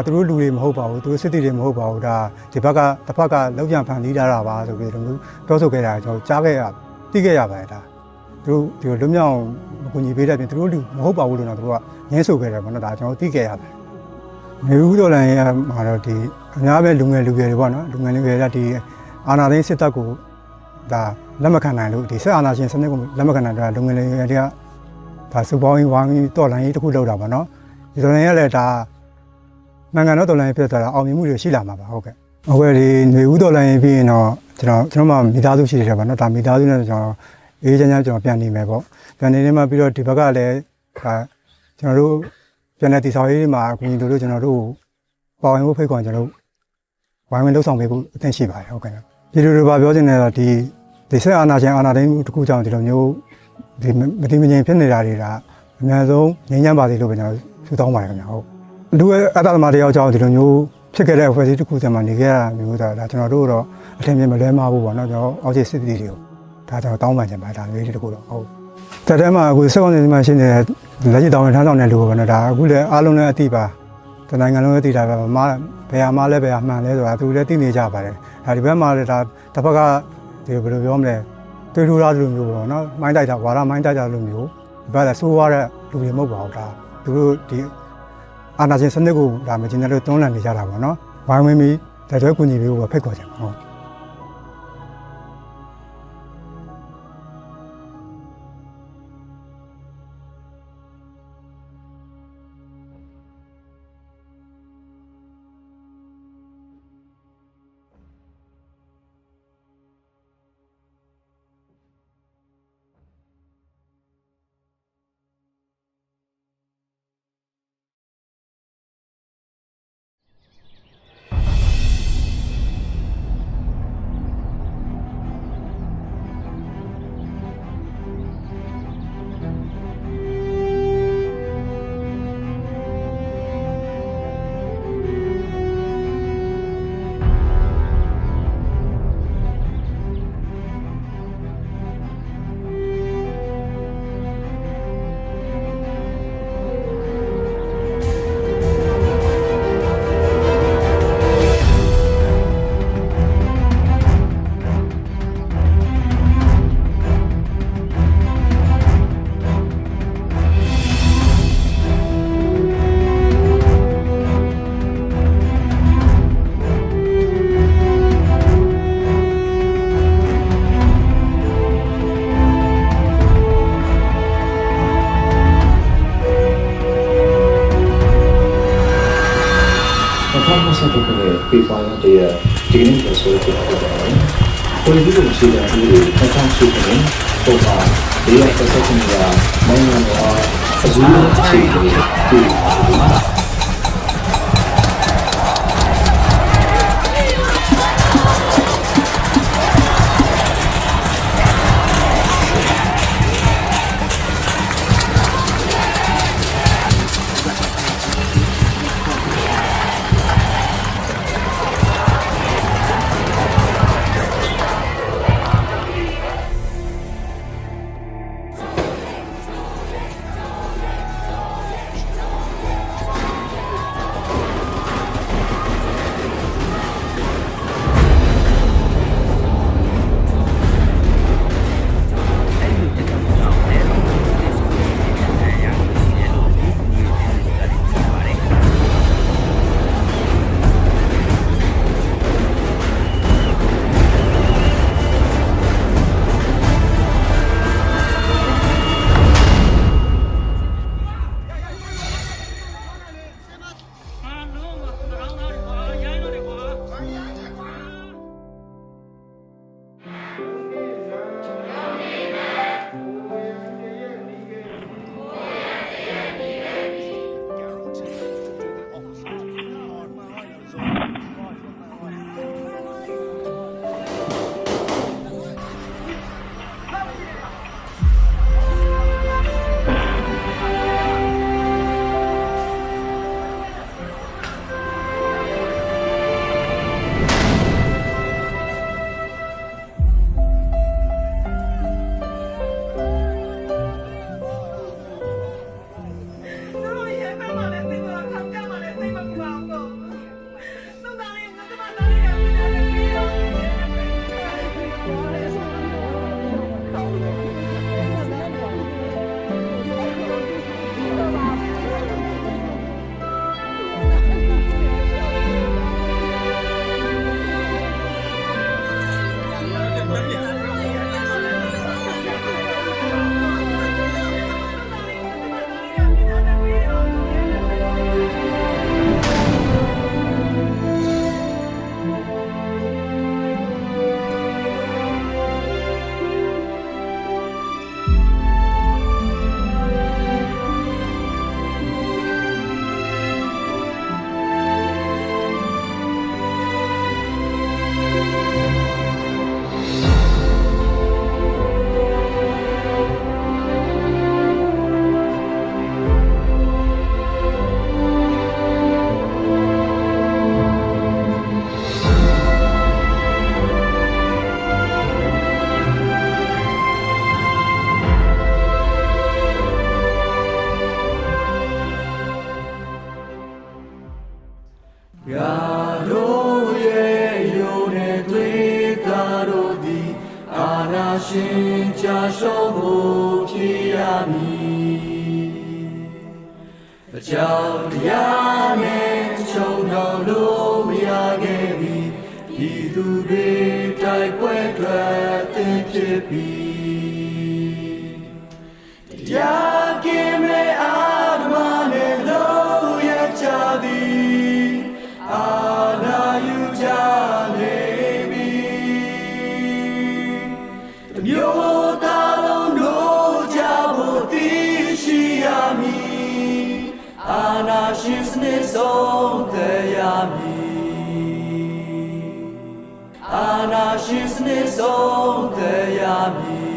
သူတို့လူတွေမဟုတ်ပါဘူးသူတို့စစ်တီတွေမဟုတ်ပါဘူးဒါဒီဘက်ကတစ်ဖက်ကလောက်ပြန်ဖန်တီးထားတာပါဆိုပြီးတော့ပြောဆိုခဲ့တာကျွန်တော်ကြားခဲ့ရသိခဲ့ရပါတယ်ဒါသူတို့ဒီလွတ်မြောက်ကိုညီပေးတဲ့ပြင်သူတို့လူမဟုတ်ပါဘူးလို့တော့သူတို့ကငင်းဆိုခဲ့တယ်ပေါ့နော်ဒါကျွန်တော်သိခဲ့ရပါတယ်မြေဦးတော်လိုင်းရဲ့မှာတော့ဒီအများပဲလူငယ်တွေပေါ့နော်လူငယ်တွေကဒီအာဏာသိမ်းစစ်တပ်ကိုဒါလက်မခံနိုင်လို့ဒီစစ်အာဏာရှင်စနစ်ကိုလက်မခံနိုင်တော့လူငယ်တွေကဒါစူပေါင်းဝိုင်းတော်လိုင်းတစ်ခုလောက်တာပေါ့နော်ဒီတော်လိုင်းရလည်းဒါနိုင်ငံတော်တော်လိုင်းဖြစ်သွားတာအောင်မြင်မှုတွေရှိလာမှာပါဟုတ်ကဲ့ဒီຫນွေဦးတော်လိုင်းပြီးရင်တော့ကျွန်တော်မှမိသားစုရှိတယ်ပေါ့နော်ဒါမိသားစုနဲ့ကျွန်တော်အေးချမ်းချမ်းကျွန်တော်ပြန်နေမယ်ပေါ့ပြန်နေနေမှပြီးတော့ဒီဘက်ကလည်းဒါကျွန်တော်တို့ပြန်တဲ့တီဆော်ရေးမှာအကူအညီတို့ကျွန်တော်တို့ပေါဝင်ဖို့ဖိတ်ခေါ်ကျွန်တော်တို့ဝိုင်းဝန်းလှုပ်ဆောင်ပေးဖို့အသင့်ရှိပါတယ်ဟုတ်ကဲ့ပြည်သူတွေပါပြောချင်တယ်တော့ဒီဆက်အာဏာရှင်အာဏာသိမ်းမှုတစ်ခုကြောင့်ဒီလိုမျိုးဒီမတိမငြိမ်ဖြစ်နေတာတွေကအများဆုံးငြိမ်းချမ်းပါစေလို့ပဲကျွန်တော်ဆုတောင်းပါတယ်ခင်ဗျာဟုတ်လူရဲ့အတ္တသမားတယောက်ကြောင့်ဒီလိုမျိုးဖြစ်ခဲ့တဲ့အဖွဲ့အစည်းတစ်ခုတည်းမှာနေခဲ့ရတာမျိုးဒါကျွန်တော်တို့တော့အထင်မြင်မလွဲမှားဘူးပေါ့နော်ကျွန်တော်အောက်ခြေစစ်တီတွေကိုဒါကျွန်တော်တောင်းပန်ချင်ပါတယ်ဒါမျိုးတစ်ခုတော့ဟုတ်တဲ့ထဲမှာအခုစက်ကောင်စီမှာရှိနေတဲ့လက်ရှိတောင်းရင်ထမ်းဆောင်တဲ့လူပေါ့နော်ဒါအခုလည်းအားလုံးလည်းအတိပါတနိုင်ငံလုံးလည်းသိတာပဲမဘယ်ဟာမှလည်းဘယ်ဟာမှန်လဲဆိုတာသူလည်းသိနေကြပါတယ်ဒါဒီဘက်မှာလည်းဒါတစ်ဖက်ကဒီဘယ်လိုပြောမလဲတွေးထူတာလိုမျိုးပေါ့နော်မိုင်းတိုက်တာဝါရမိုင်းတိုက်တာလိုမျိုးဒီဘက်ကဆိုးရတဲ့လူတွေမဟုတ်ပါဘူးဒါသူတို့ဒီအာဏာရှင်စနစ်ကိုဒါမကျင်းတဲ့လို့တွန်းလှန်နေကြတာပေါ့နော်ဝိုင်းဝန်းပြီးလက်တွဲကူညီပေးဖို့ဖိတ်ခေါ်ကြပါဟုတ်ပေပါရတဲ့ဒီနေ့ဆိုဆိုဖြစ်ပါတယ်။ကိုယ်ဒီလိုရှိတဲ့လူတွေအထောက်ရှိတဲ့ပုံမှာဒီရဲ့ဆက်ဆက်နေတာနိုင်ငံတော်အစိုးရအခြေအနေတွေ ရှုံးမှုဖြစ်ရမည်အကြောင်းတရားနဲ့ချုံတော်လို့မရခဲ့ပြီဒီသူတွေတိုက်ပွဲတွေတင်ဖြစ်ပြီတရားကင်းမဲ့အာဓမ္မနဲ့လို့ရချသည်အာနာယူကြလေပြီမျိုးသားလုံးတို့ကြဖို့သိရှိရမည်အာနာရှင်စနစ်ဆုံးသက်ရမည်အာနာရှင်စနစ်ဆုံးသက်ရမည်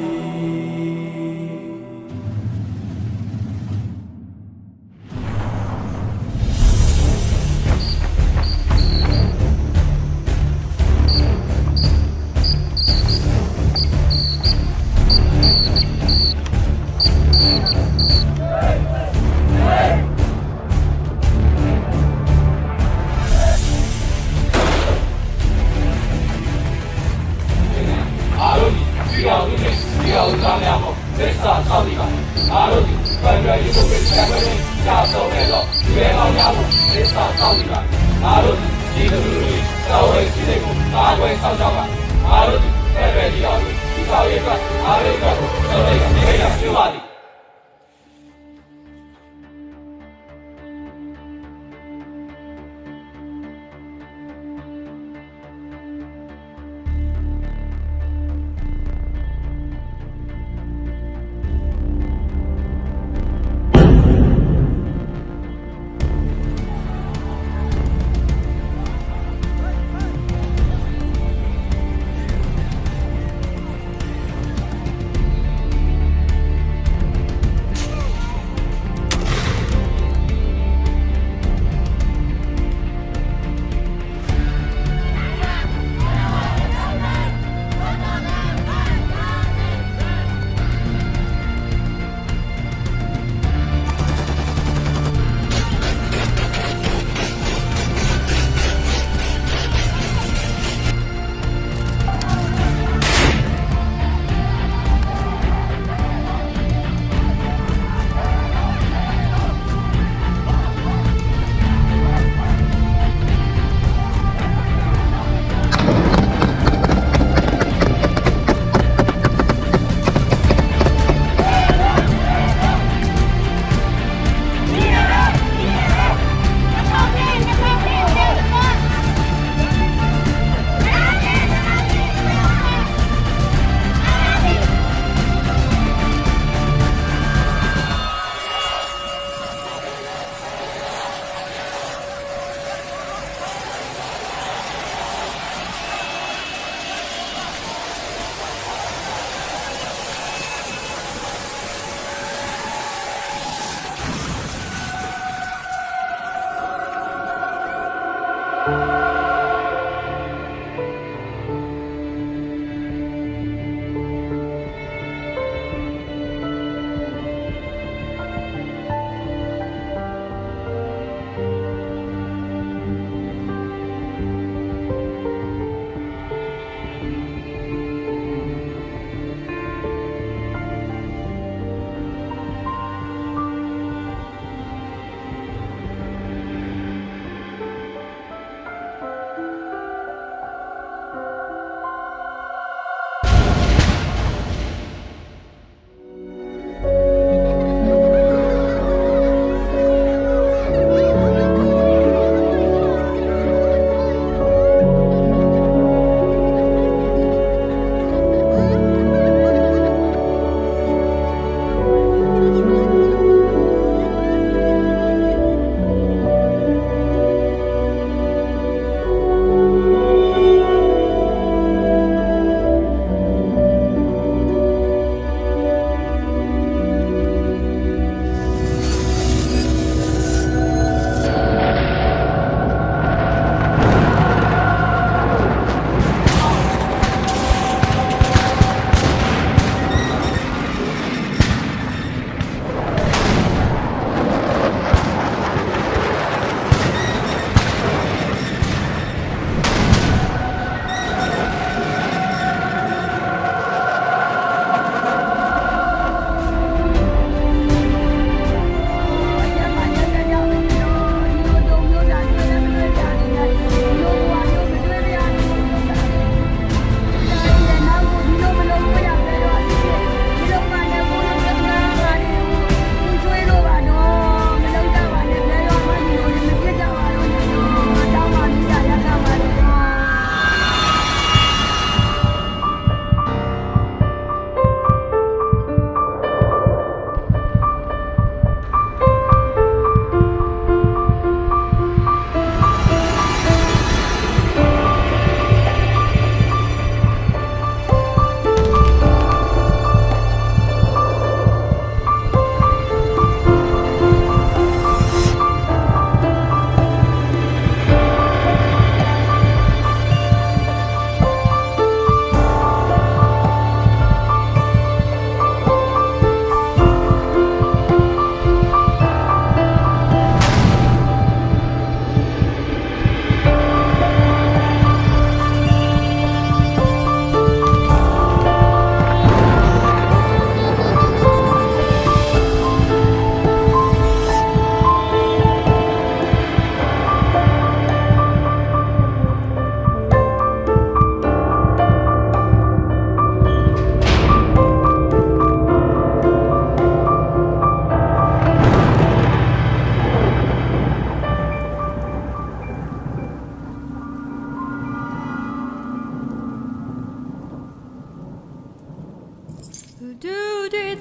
Do the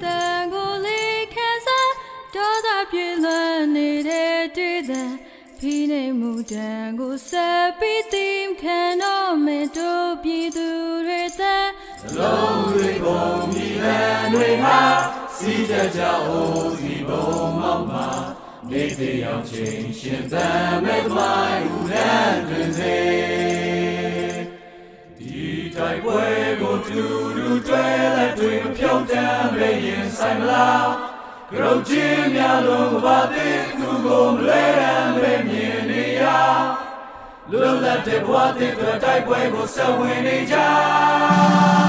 goli kasa doda pilane do the pine mudan go sapitim cano me do pidu reta Lonely Bongi and we have see the Jao Mama. They are changing them at my hand. Did I go to trail at twin pure damn inside loud? Grow Jim Yalong about it to go lay and Beminia. Look at the what it the type way was so winning job.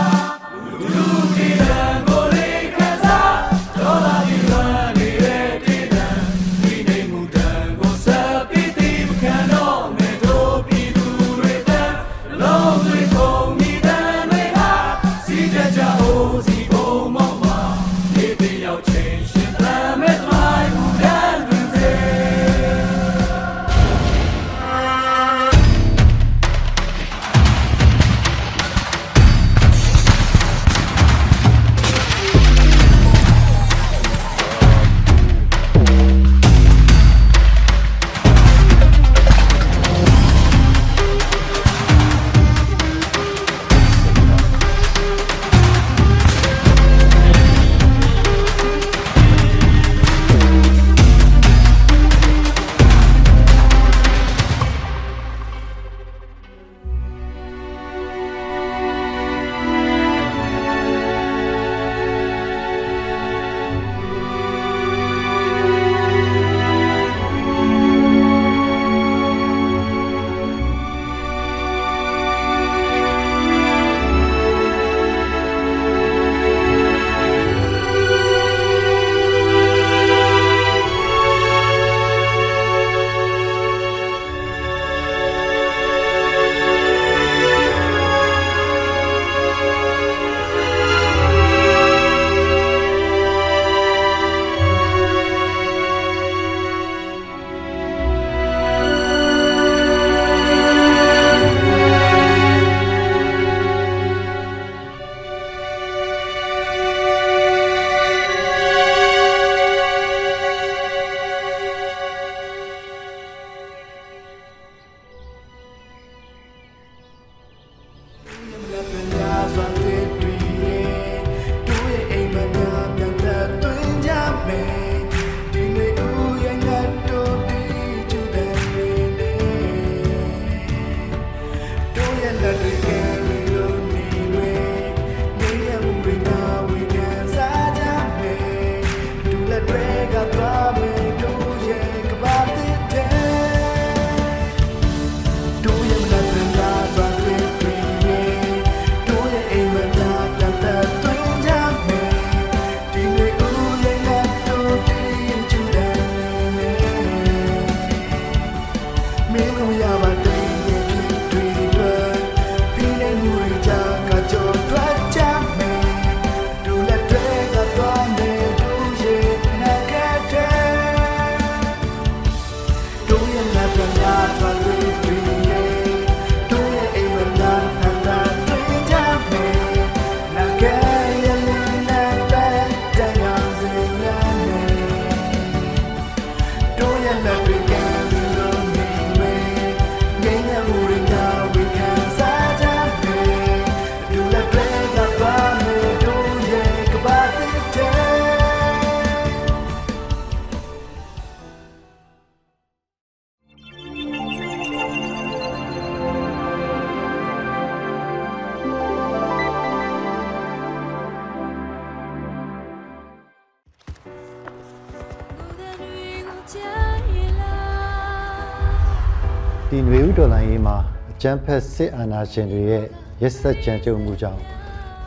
ဒီຫນွေဥတော်လိုင်းရေးမှာအကြမ်းဖက်စစ်အာဏာရှင်တွေရဲ့ရက်စက်ကြမ်းကြုတ်မှုကြောင့်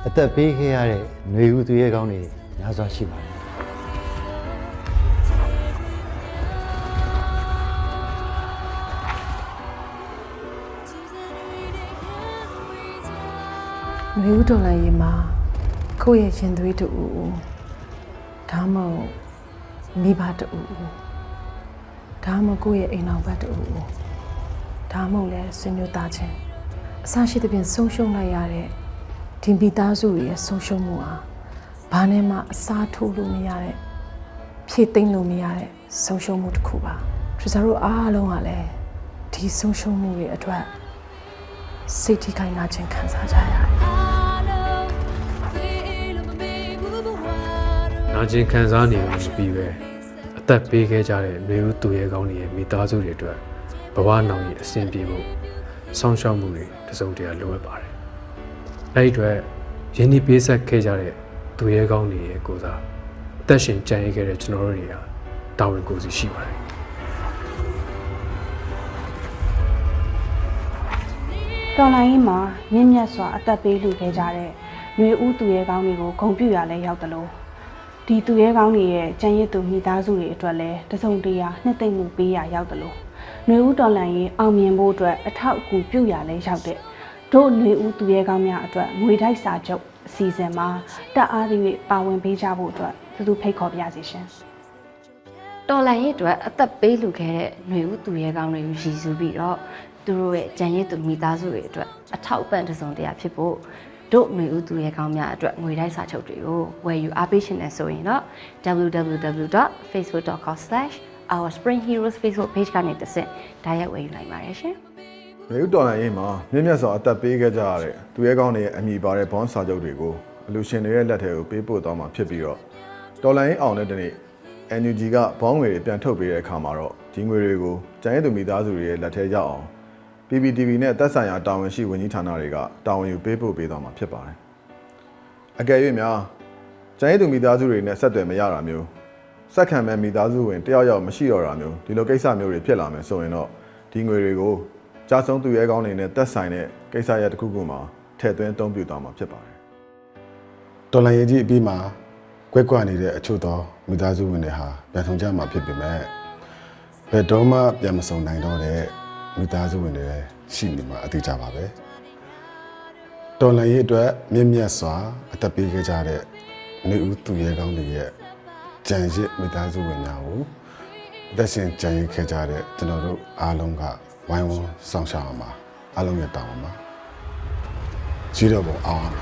အသက်ပေးခဲ့ရတဲ့ຫນွေဥသူရဲကောင်းတွေများစွာရှိပါတယ်ຫນွေဥတော်လိုင်းရေးမှာကိုယ့်ရဲ့ရှင်သွေးတူဒါမှမဟုတ်မိဘတူဒါမှမဟုတ်ကိုယ့်ရဲ့အိမ်အောင်ဘက်တူဒါမှမဟုတ်လဲဆွေမျိုးသားချင်းအစရှိသဖြင့်ဆုံးရှုံးလိုက်ရတဲ့ဒီမိသားစုရဲ့ဆုံးရှုံးမှုဟာ ဘာနဲ့မှအစားထိုးလို့မရတဲ့ဖြည့်သိမ့်လို့မရတဲ့ဆုံးရှုံးမှုတစ်ခုပါသူတို့အားလုံးကလည်းဒီဆုံးရှုံးမှုတွေအတွက်စိတ်ထိခိုက်နာခြင်းခံစားကြရတယ်နာကျင်ခံစားနေလို့ပြီးပဲအသက်ပေးခဲ့ကြတဲ့မျိုးဦးသူရဲကောင်းတွေရဲ့မိသားစုတွေအတွက်ဘဝနောင်ရဲ့အဆင်ပြေဖို့စောင့်ရှောက်မှုတွေတစုံတရာလိုအပ်ပါတယ်။အဲဒီအတွက်ရင်းနှီးပေးဆက်ခဲ့ကြတဲ့သူရဲကောင်းတွေရဲ့ကိုယ်စားအသက်ရှင်ကြံ့ရခဲ့တဲ့ကျွန်တော်တို့တွေကတာဝန်ကိုယ်စီရှိပါတယ်။တော်လိုင်းမှာမြင့်မြတ်စွာအသက်ပေးလှူခဲ့ကြတဲ့မျိုးဦးသူရဲကောင်းတွေကိုဂုဏ်ပြုရလဲရောက်တယ်လို့ဒီသူရဲကောင်းတွေရဲ့ကြံရစ်သူမိသားစုတွေအတွက်လည်းတစုံတရာနှစ်သိမ့်မှုပေးရရောက်တယ်လို့ຫນွေဦးတော်လှန်ရေးအောင်မြင်ဖို့အတွက်အထောက်အကူပြုရလဲရောက်တဲ့တို့ຫນွေဦးသူရဲကောင်းများအတွက်ငွေတိုက်စာချုပ်အစီအစဉ်မှာတက်အားသည့်ပါဝင်ပေးကြဖို့အတွက်သူဖိတ်ခေါ်ပြစီရှင်တော်လှန်ရေးအတွက်အသက်ပေးလှူခဲ့တဲ့ຫນွေဦးသူရဲကောင်းတွေကိုရည်စူးပြီးတော့သူတို့ရဲ့ကြံရစ်သူမိသားစုတွေအတွက်အထောက်အပံ့တစုံတရာဖြစ်ဖို့တို့ຫນွေဦးသူရဲကောင်းများအတွက်ငွေတိုက်စာချုပ်တွေကိုဝယ်ယူအားပေးရှင်နေဆိုရင်တော့ www.facebook.com/ourspringheroes Facebook page ကနေတစ်ဆင့်တိုက်ရိုက်ဝယ်ယူနိုင်ပါတယ်ရှင်။မြို့တော်လှန်ရေးမှာမြင့်မြတ်စွာအသက်ပေးခဲ့ကြရတဲ့သူရဲကောင်းတွေရဲ့အမည်ပါတဲ့ဘွန်စာချုပ်တွေကိုအလူရှင်တွေရဲ့လက်ထဲကိုပေးပို့သွားမှာဖြစ်ပြီးတော့တော်လှန်ရေးအောင်တဲ့နေ့ NUG ကဘောင်းငွေတွေပြန်ထုတ်ပေးတဲ့အခါမှာတော့ဒီငွေတွေကိုကျန်ရည်သူမိသားစုတွေရဲ့လက်ထဲရောက်အောင် PVTV နဲ့သက်ဆိုင်ရာတာဝန်ရှိဝန်ကြီးဌာနတွေကတာဝန်ယူပေးပို့ပေးသွားမှာဖြစ်ပါတယ်။အကယ်၍များကျန်ရည်သူမိသားစုတွေနဲ့ဆက်သွယ်မရတာမျိုးစက္ကန့်မဲ့မိသားစုဝင်တယောက်ယောက်မရှိတော့တာမျိုးဒီလိုကိစ္စမျိုးတွေဖြစ်လာမယ်ဆိုရင်တော့ဒီငွေတွေကိုကြားဆုံးသူရဲကောင်းတွေနဲ့သက်ဆိုင်တဲ့ကိစ္စရပ်တစ်ခုခုမှာထည့်သွင်းအသုံးပြုသွားမှာဖြစ်ပါတယ်။တော်လှန်ရေးကြီးအပြီးမှာကွက်ကွက်နေတဲ့အချို့သောမိသားစုဝင်တွေဟာပြန်ဆောင်ကြမှာဖြစ်ပေမဲ့ဘယ်တော့မှပြန်မဆောင်နိုင်တော့တဲ့မိသားစုဝင်တွေရှိနေမှာအတိအကျပါပဲ။တော်လှန်ရေးအတွက်မြင့်မြတ်စွာအသက်ပေးခဲ့ကြတဲ့နေဦးသူရဲကောင်းတွေရဲ့ကြံရစ်မိသားစုဝင်များကိုသက်ရှင်ကြံရစ်ခဲ့ကြတဲ့ကျွန်တော်တို့အားလုံးကဝိုင်းဝန်းဆောင်ရှောက်အောင်ပါအားလုံးရဲ့တောင်းပါရှိတော့ပုံအောင်ပါ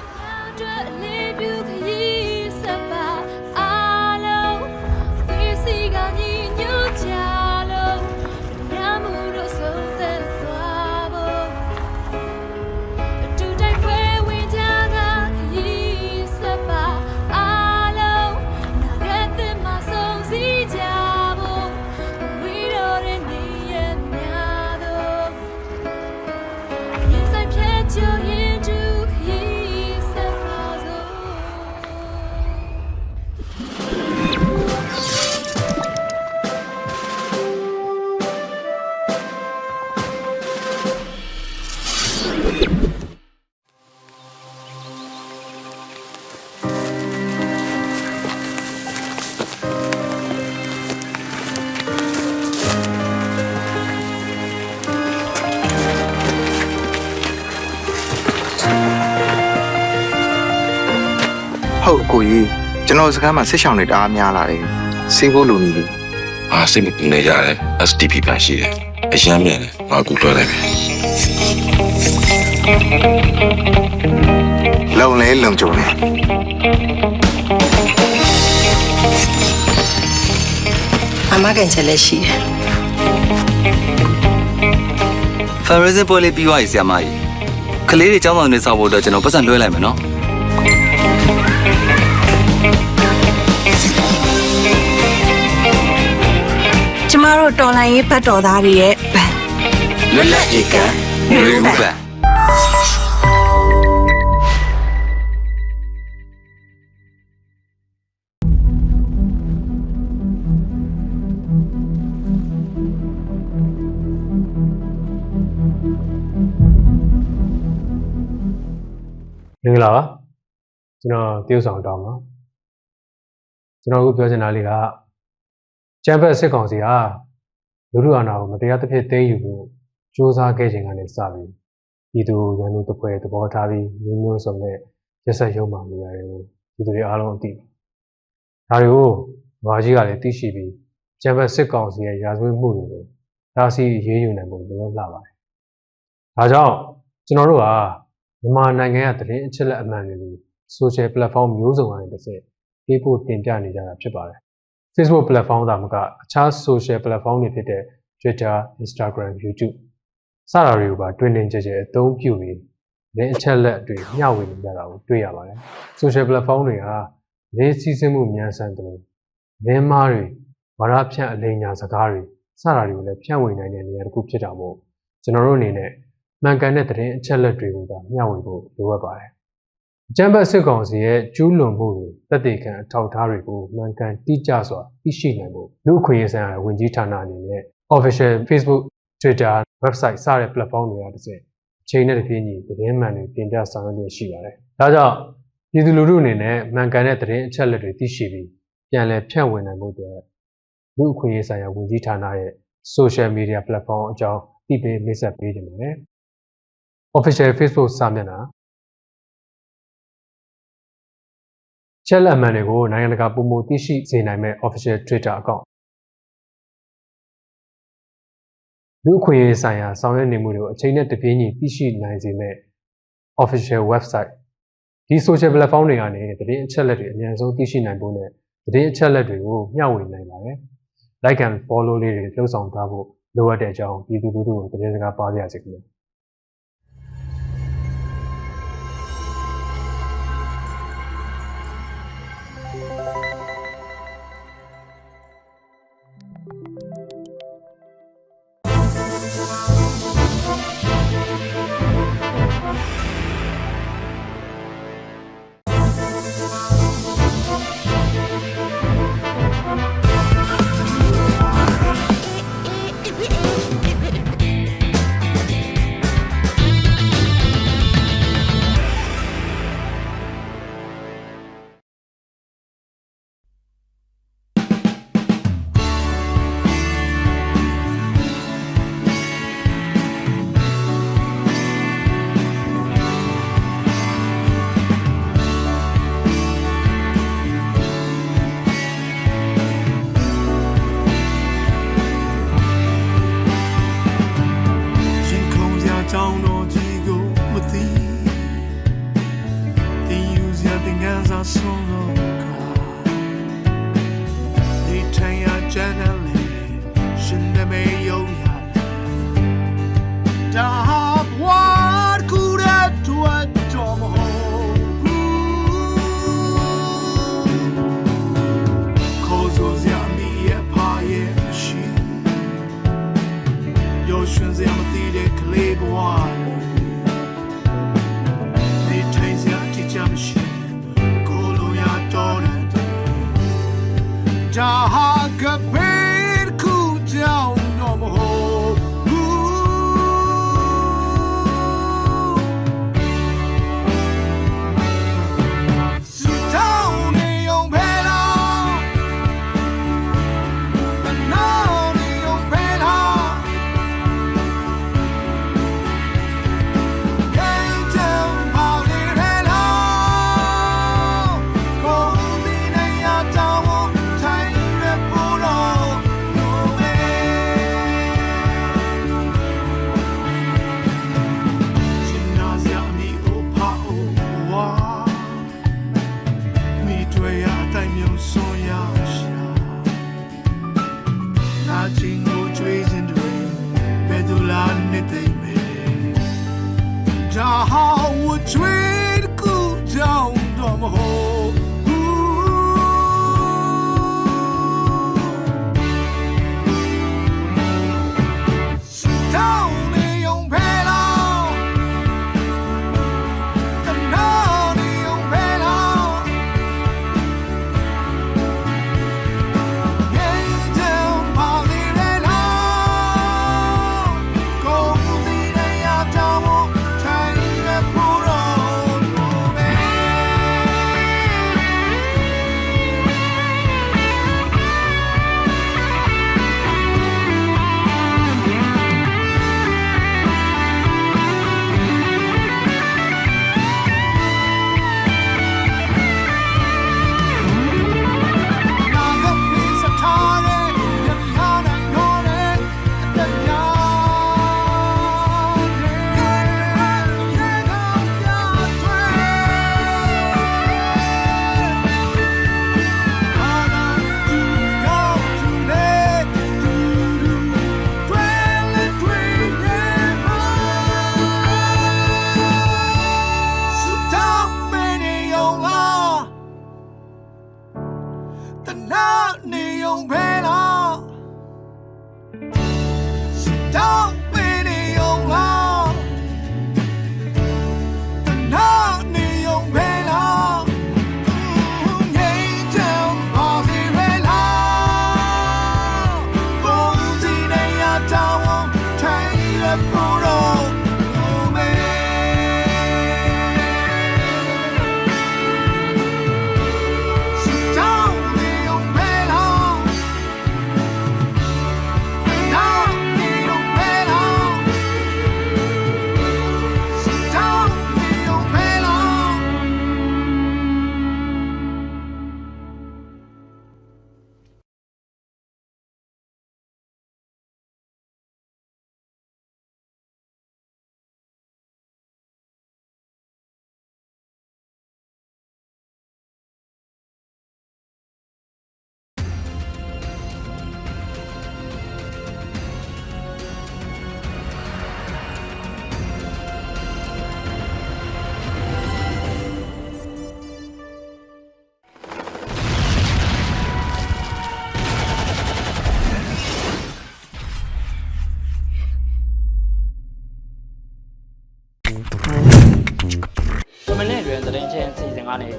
ဟုတ်ကိုကြီးကျွန်တော်စကားမှာဆက်ရှောင်နေတာအားများလာတယ်စေးဖို့လိုနေပြီအားစိတ်မပူနေကြတယ် STP ပြန်ရှိတယ်အရမ်းမြင်တယ်ငါကူလွှဲလိုက်မယ်လုံလဲလုံကြုံတယ်အမကန်ချက်လည်းရှိတယ်ဖာရီဇင်ပေါ်လေးပြီးသွားပြီဆရာမကြီးကလေးတွေကျောင်းဆောင်နေစောက်ဖို့အတွက်ကျွန်တော်ပတ်စံလွှဲလိုက်မယ်နော်ကျမတို့တော်လှန်ရေးဘတ်တော်သားတွေရဲ့ဘန်လွတ်လပ်ဧကຫນွေဦးဘန်မင်္ဂလာပါကျွန်တော်တရုတ်ဆောင်တောင်းပါကျွန်တော်အခုပြောချင်တာလေးကကျန်းဖက်စစ်ကောင်စီဟာလူထုအာဏာကိုမတရားသဖြင့်သိမ်းယူဖို့စ조사ခဲ့ခြင်းကနေစပြီးပြည်သူရန်သူတစ်ဖွဲ့သဘောထားပြီးမျိုးမျိုးစုံနဲ့ရက်ဆက်ရုံမှနေရတယ်ကိုပြည်သူတွေအားလုံးအသိဒါတွေကိုဘာကြီးကလည်းသိရှိပြီးကျန်းဖက်စစ်ကောင်စီရဲ့ရာဇဝတ်မှုတွေကိုတားဆီးရေးယူနိုင်ဖို့လိုအပ်လာပါတယ်ဒါကြောင့်ကျွန်တော်တို့ဟာမြန်မာနိုင်ငံရဲ့သတင်းအချက်အလက်အမှန်တွေကို social platform မျိုးစုံကနေတစ်ဆင့် ပေးဖို့တင်ပြနေကြတာဖြစ်ပါတယ်။ Facebook platform ဒါမှမကအခြား social platform တွေဖြစ်တဲ့ Twitter, Instagram, YouTube စတာတွေကိုပါတွင်တင်ကြဲအသုံးပြုပြီးလည်းအချက်လက်တွေမျှဝေနေကြတာကိုတွေ့ရပါတယ်။ social platform တွေဟာလေးစီးဆင်းမှုမြန်ဆန်တယ်လို့လင်းမားတွေဝါဒဖြန့်အလိမ်ညာစကားတွေစတာတွေကိုလည်းဖြန့်ဝေနိုင်တဲ့နေရာတစ်ခုဖြစ်တာမို့ကျွန်တော်တို့အနေနဲ့မှန်ကန်တဲ့သတင်းအချက်လက်တွေကိုသာမျှဝေဖို့လိုအပ်ပါတယ်။အကြမ်းဖက်စစ်ကောင်စီရဲ့ကျူးလွန်မှုတွေသက်သေခံအထောက်အထားတွေကိုမှန်ကန်တိကျစွာသိရှိနိုင်ဖို့လူ့အခွင့်အရေးဆိုင်ရာဝန်ကြီးဌာနအနေနဲ့ official Facebook, Twitter, website စတဲ့ platform တွေကတစ်စက်အချိန်နဲ့တပြေးညီသတင်းမှန်တွေတင်ပြဆောင်ရွက်ရရှိပါတယ်။ဒါကြောင့်ပြည်သူလူထုအနေနဲ့မှန်ကန်တဲ့သတင်းအချက်လက်တွေသိရှိပြီးပြန်လည်ဖြန့်ဝေနိုင်ဖို့အတွက်လူ့အခွင့်အရေးဆိုင်ရာဝန်ကြီးဌာနရဲ့ social media platform အကြောင်းသိပေးမိတ်ဆက်ပေးနေပါတယ်။ official Facebook စာမျက်နှာချက်လက်မှန်တွေကိုနိုင်ငံတကာပုံမှန်သိရှိစေနိုင်မဲ့ official Twitter account လူ့အခွင့်အရေးဆိုင်ရာဆောင်ရွက်နေမှုတွေကိုအချိန်နဲ့တပြေးညီသိရှိနိုင်စေမဲ့ official website ဒီ social platform တွေကနေသတင်းအချက်လက်တွေအများဆုံးသိရှိနိုင်ဖို့နဲ့သတင်းအချက်လက်တွေကိုမျှဝေနိုင်ပါတယ်။ like and follow လေးတွေလှုပ်ဆောင်ထားဖို့လိုအပ်တဲ့အကြောင်းပြည်သူလူထုကိုသတင်းစကားပါးရစေခင်ဗျာ။ The night neon bella. Don't be neon long. The night neon bella.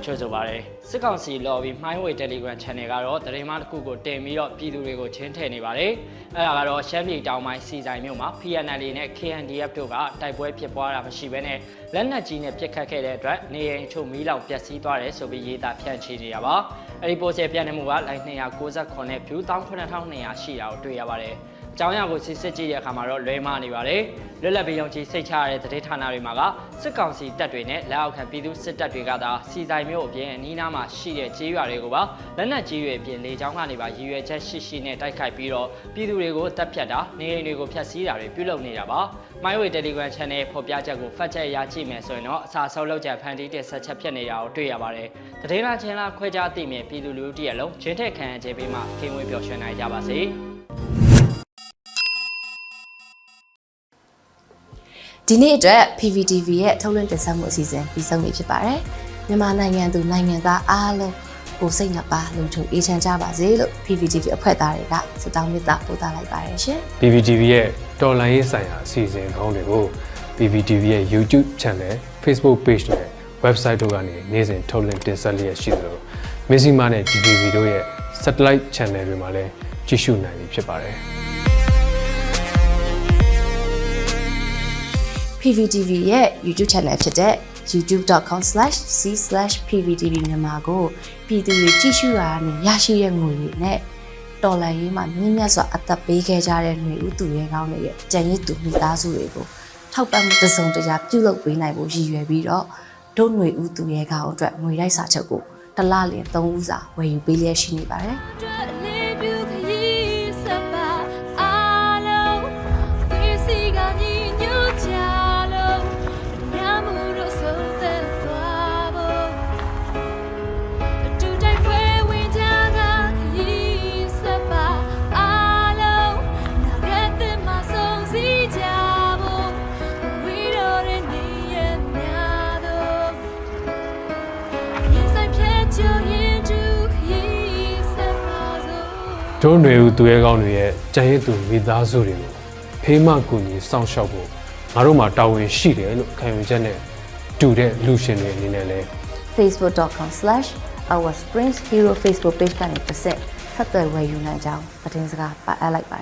Choose overစစ်ကောင်စီ lobby မှိုင်းဝေ Telegram channel ကတော့တရင်မှတစ်ခုကိုတင်ပြီးတော့ပြည်သူတွေကိုချင်းထည့်နေပါတယ်။အဲ့ဒါကတော့ရှမ်းပြည်တောင်ပိုင်းစီဆိုင်မြို့မှာ PNL နဲ့ KNDF တို့ကတိုက်ပွဲဖြစ်ပွားတာမရှိဘဲနဲ့လက်နက်ကြီးနဲ့ပစ်ခတ်ခဲ့တဲ့အတွက်နေအိမ်ချို့မီးလောင်ပျက်စီးသွားတယ်ဆိုပြီးရေးသားဖြန့်ချီနေတာပါ။အဲ့ဒီ post ရဲ့ပြန်နေမှုက like 298နဲ့ view 19200ရှိတာကိုတွေ့ရပါတယ်။အကြောင်းအရာကိုစစ်ကြည့်တဲ့အခါမှာတော့လွဲမှားနေပါတယ်။လွတ်လပ်ပြီးယုံကြည်စိတ်ချရတဲ့သတင်းဌာနတွေမှာကစစ်ကောင်စီတပ်တွေနဲ့လက်အောက်ခံပြည်သူစစ်တပ်တွေကသာစီဆိုင်မျိုးအပြင်အနီးနားမှာရှိတဲ့ကြေးရွာတွေကိုပါလက်နက်ကြီးတွေအပြင်လေကြောင်းကနေပါရည်ရွယ်ချက်ရှိနဲ့တိုက်ခိုက်ပြီးတော့ပြည်သူတွေကိုတပ်ဖြတ်တာနေအိမ်တွေကိုဖျက်ဆီးတာတွေပြုလုပ်နေတာပါ။ MyWay Telegram Channel ဖော်ပြချက်ကိုဖတ်ချက်ရကြည့်မယ်ဆိုရင်တော့အစာဆုံးလောက်ချက်ဖန်တီးတဲ့ဆက်ချက်ဖြစ်နေတာကိုတွေ့ရပါတယ်။သတင်းလားချင်းလားခွဲခြားသိမြင်ပြည်သူလူထုတရက်လုံးချင်းထက်ခံခြင်းပေးမှကင်းဝေးပျော်ရွှင်နိုင်ကြပါစေ။ဒီနေ့အတွက် PVTV ရဲ့ထုတ်လွှင့်တင်ဆက်မှုအစီအစဉ်ပြီးဆုံးပြီဖြစ်ပါတယ်။မြန်မာနိုင်ငံသူနိုင်ငံသားအားလုံးကိုစိတ်နှပါလုံခြုံအေးချမ်းကြပါစေလို့ PVTV အဖွဲ့သားတွေကဆုတောင်းမေတ္တာပို့သလိုက်ပါတယ်ရှင်။ PVTV ရဲ့တော်လိုင်းရေးဆိုင်ရာအစီအစဉ်ကောင်းတွေကို PVTV ရဲ့ YouTube Channel, Facebook Page နဲ့ Website တို့ကနေနေ့စဉ်ထုတ်လွှင့်တင်ဆက်လျက်ရှိသလို Mizzima နဲ့ DTV တို့ရဲ့ Satellite Channel တွေမှာလည်းကြည့်ရှုနိုင်ပြီဖြစ်ပါတယ်။ PVTV ရဲ့ YouTube Channel ဖြစ်တဲ့ youtube.com/c/pvtv မြန်မာကိုပြည်သူတွေကြည့်ရှုရတဲ့ရရှိတဲ့ငွေတွေနဲ့တော်လိုင်းရေးမှာမြင့်မြတ်စွာအသက်ပေးခဲ့ကြတဲ့ຫນွေဦးသူရဲကောင်းတွေရဲ့ကြံရည်သူမိသားစုတွေကိုထောက်ပံ့မှုတစုံတရာပြုလုပ်ပေးနိုင်ဖို့ရည်ရွယ်ပြီးတော့ဒုຫນွေဦးသူရဲကောင်းအတွက်ငွေတိုက်စာချုပ်ကိုတစ်လလင်3ဦးစာဝယ်ယူပေးလျက်ရှိနေပါတယ်။ Don't know to a gun yet, Giant to Midazu. Payma Kuni, Sound Shop, Maroma Tower, she, can we generate do that Lucian in LA. Facebook.com/Our Springs Hero Facebook page can percent. Such a way you know, but in the I like by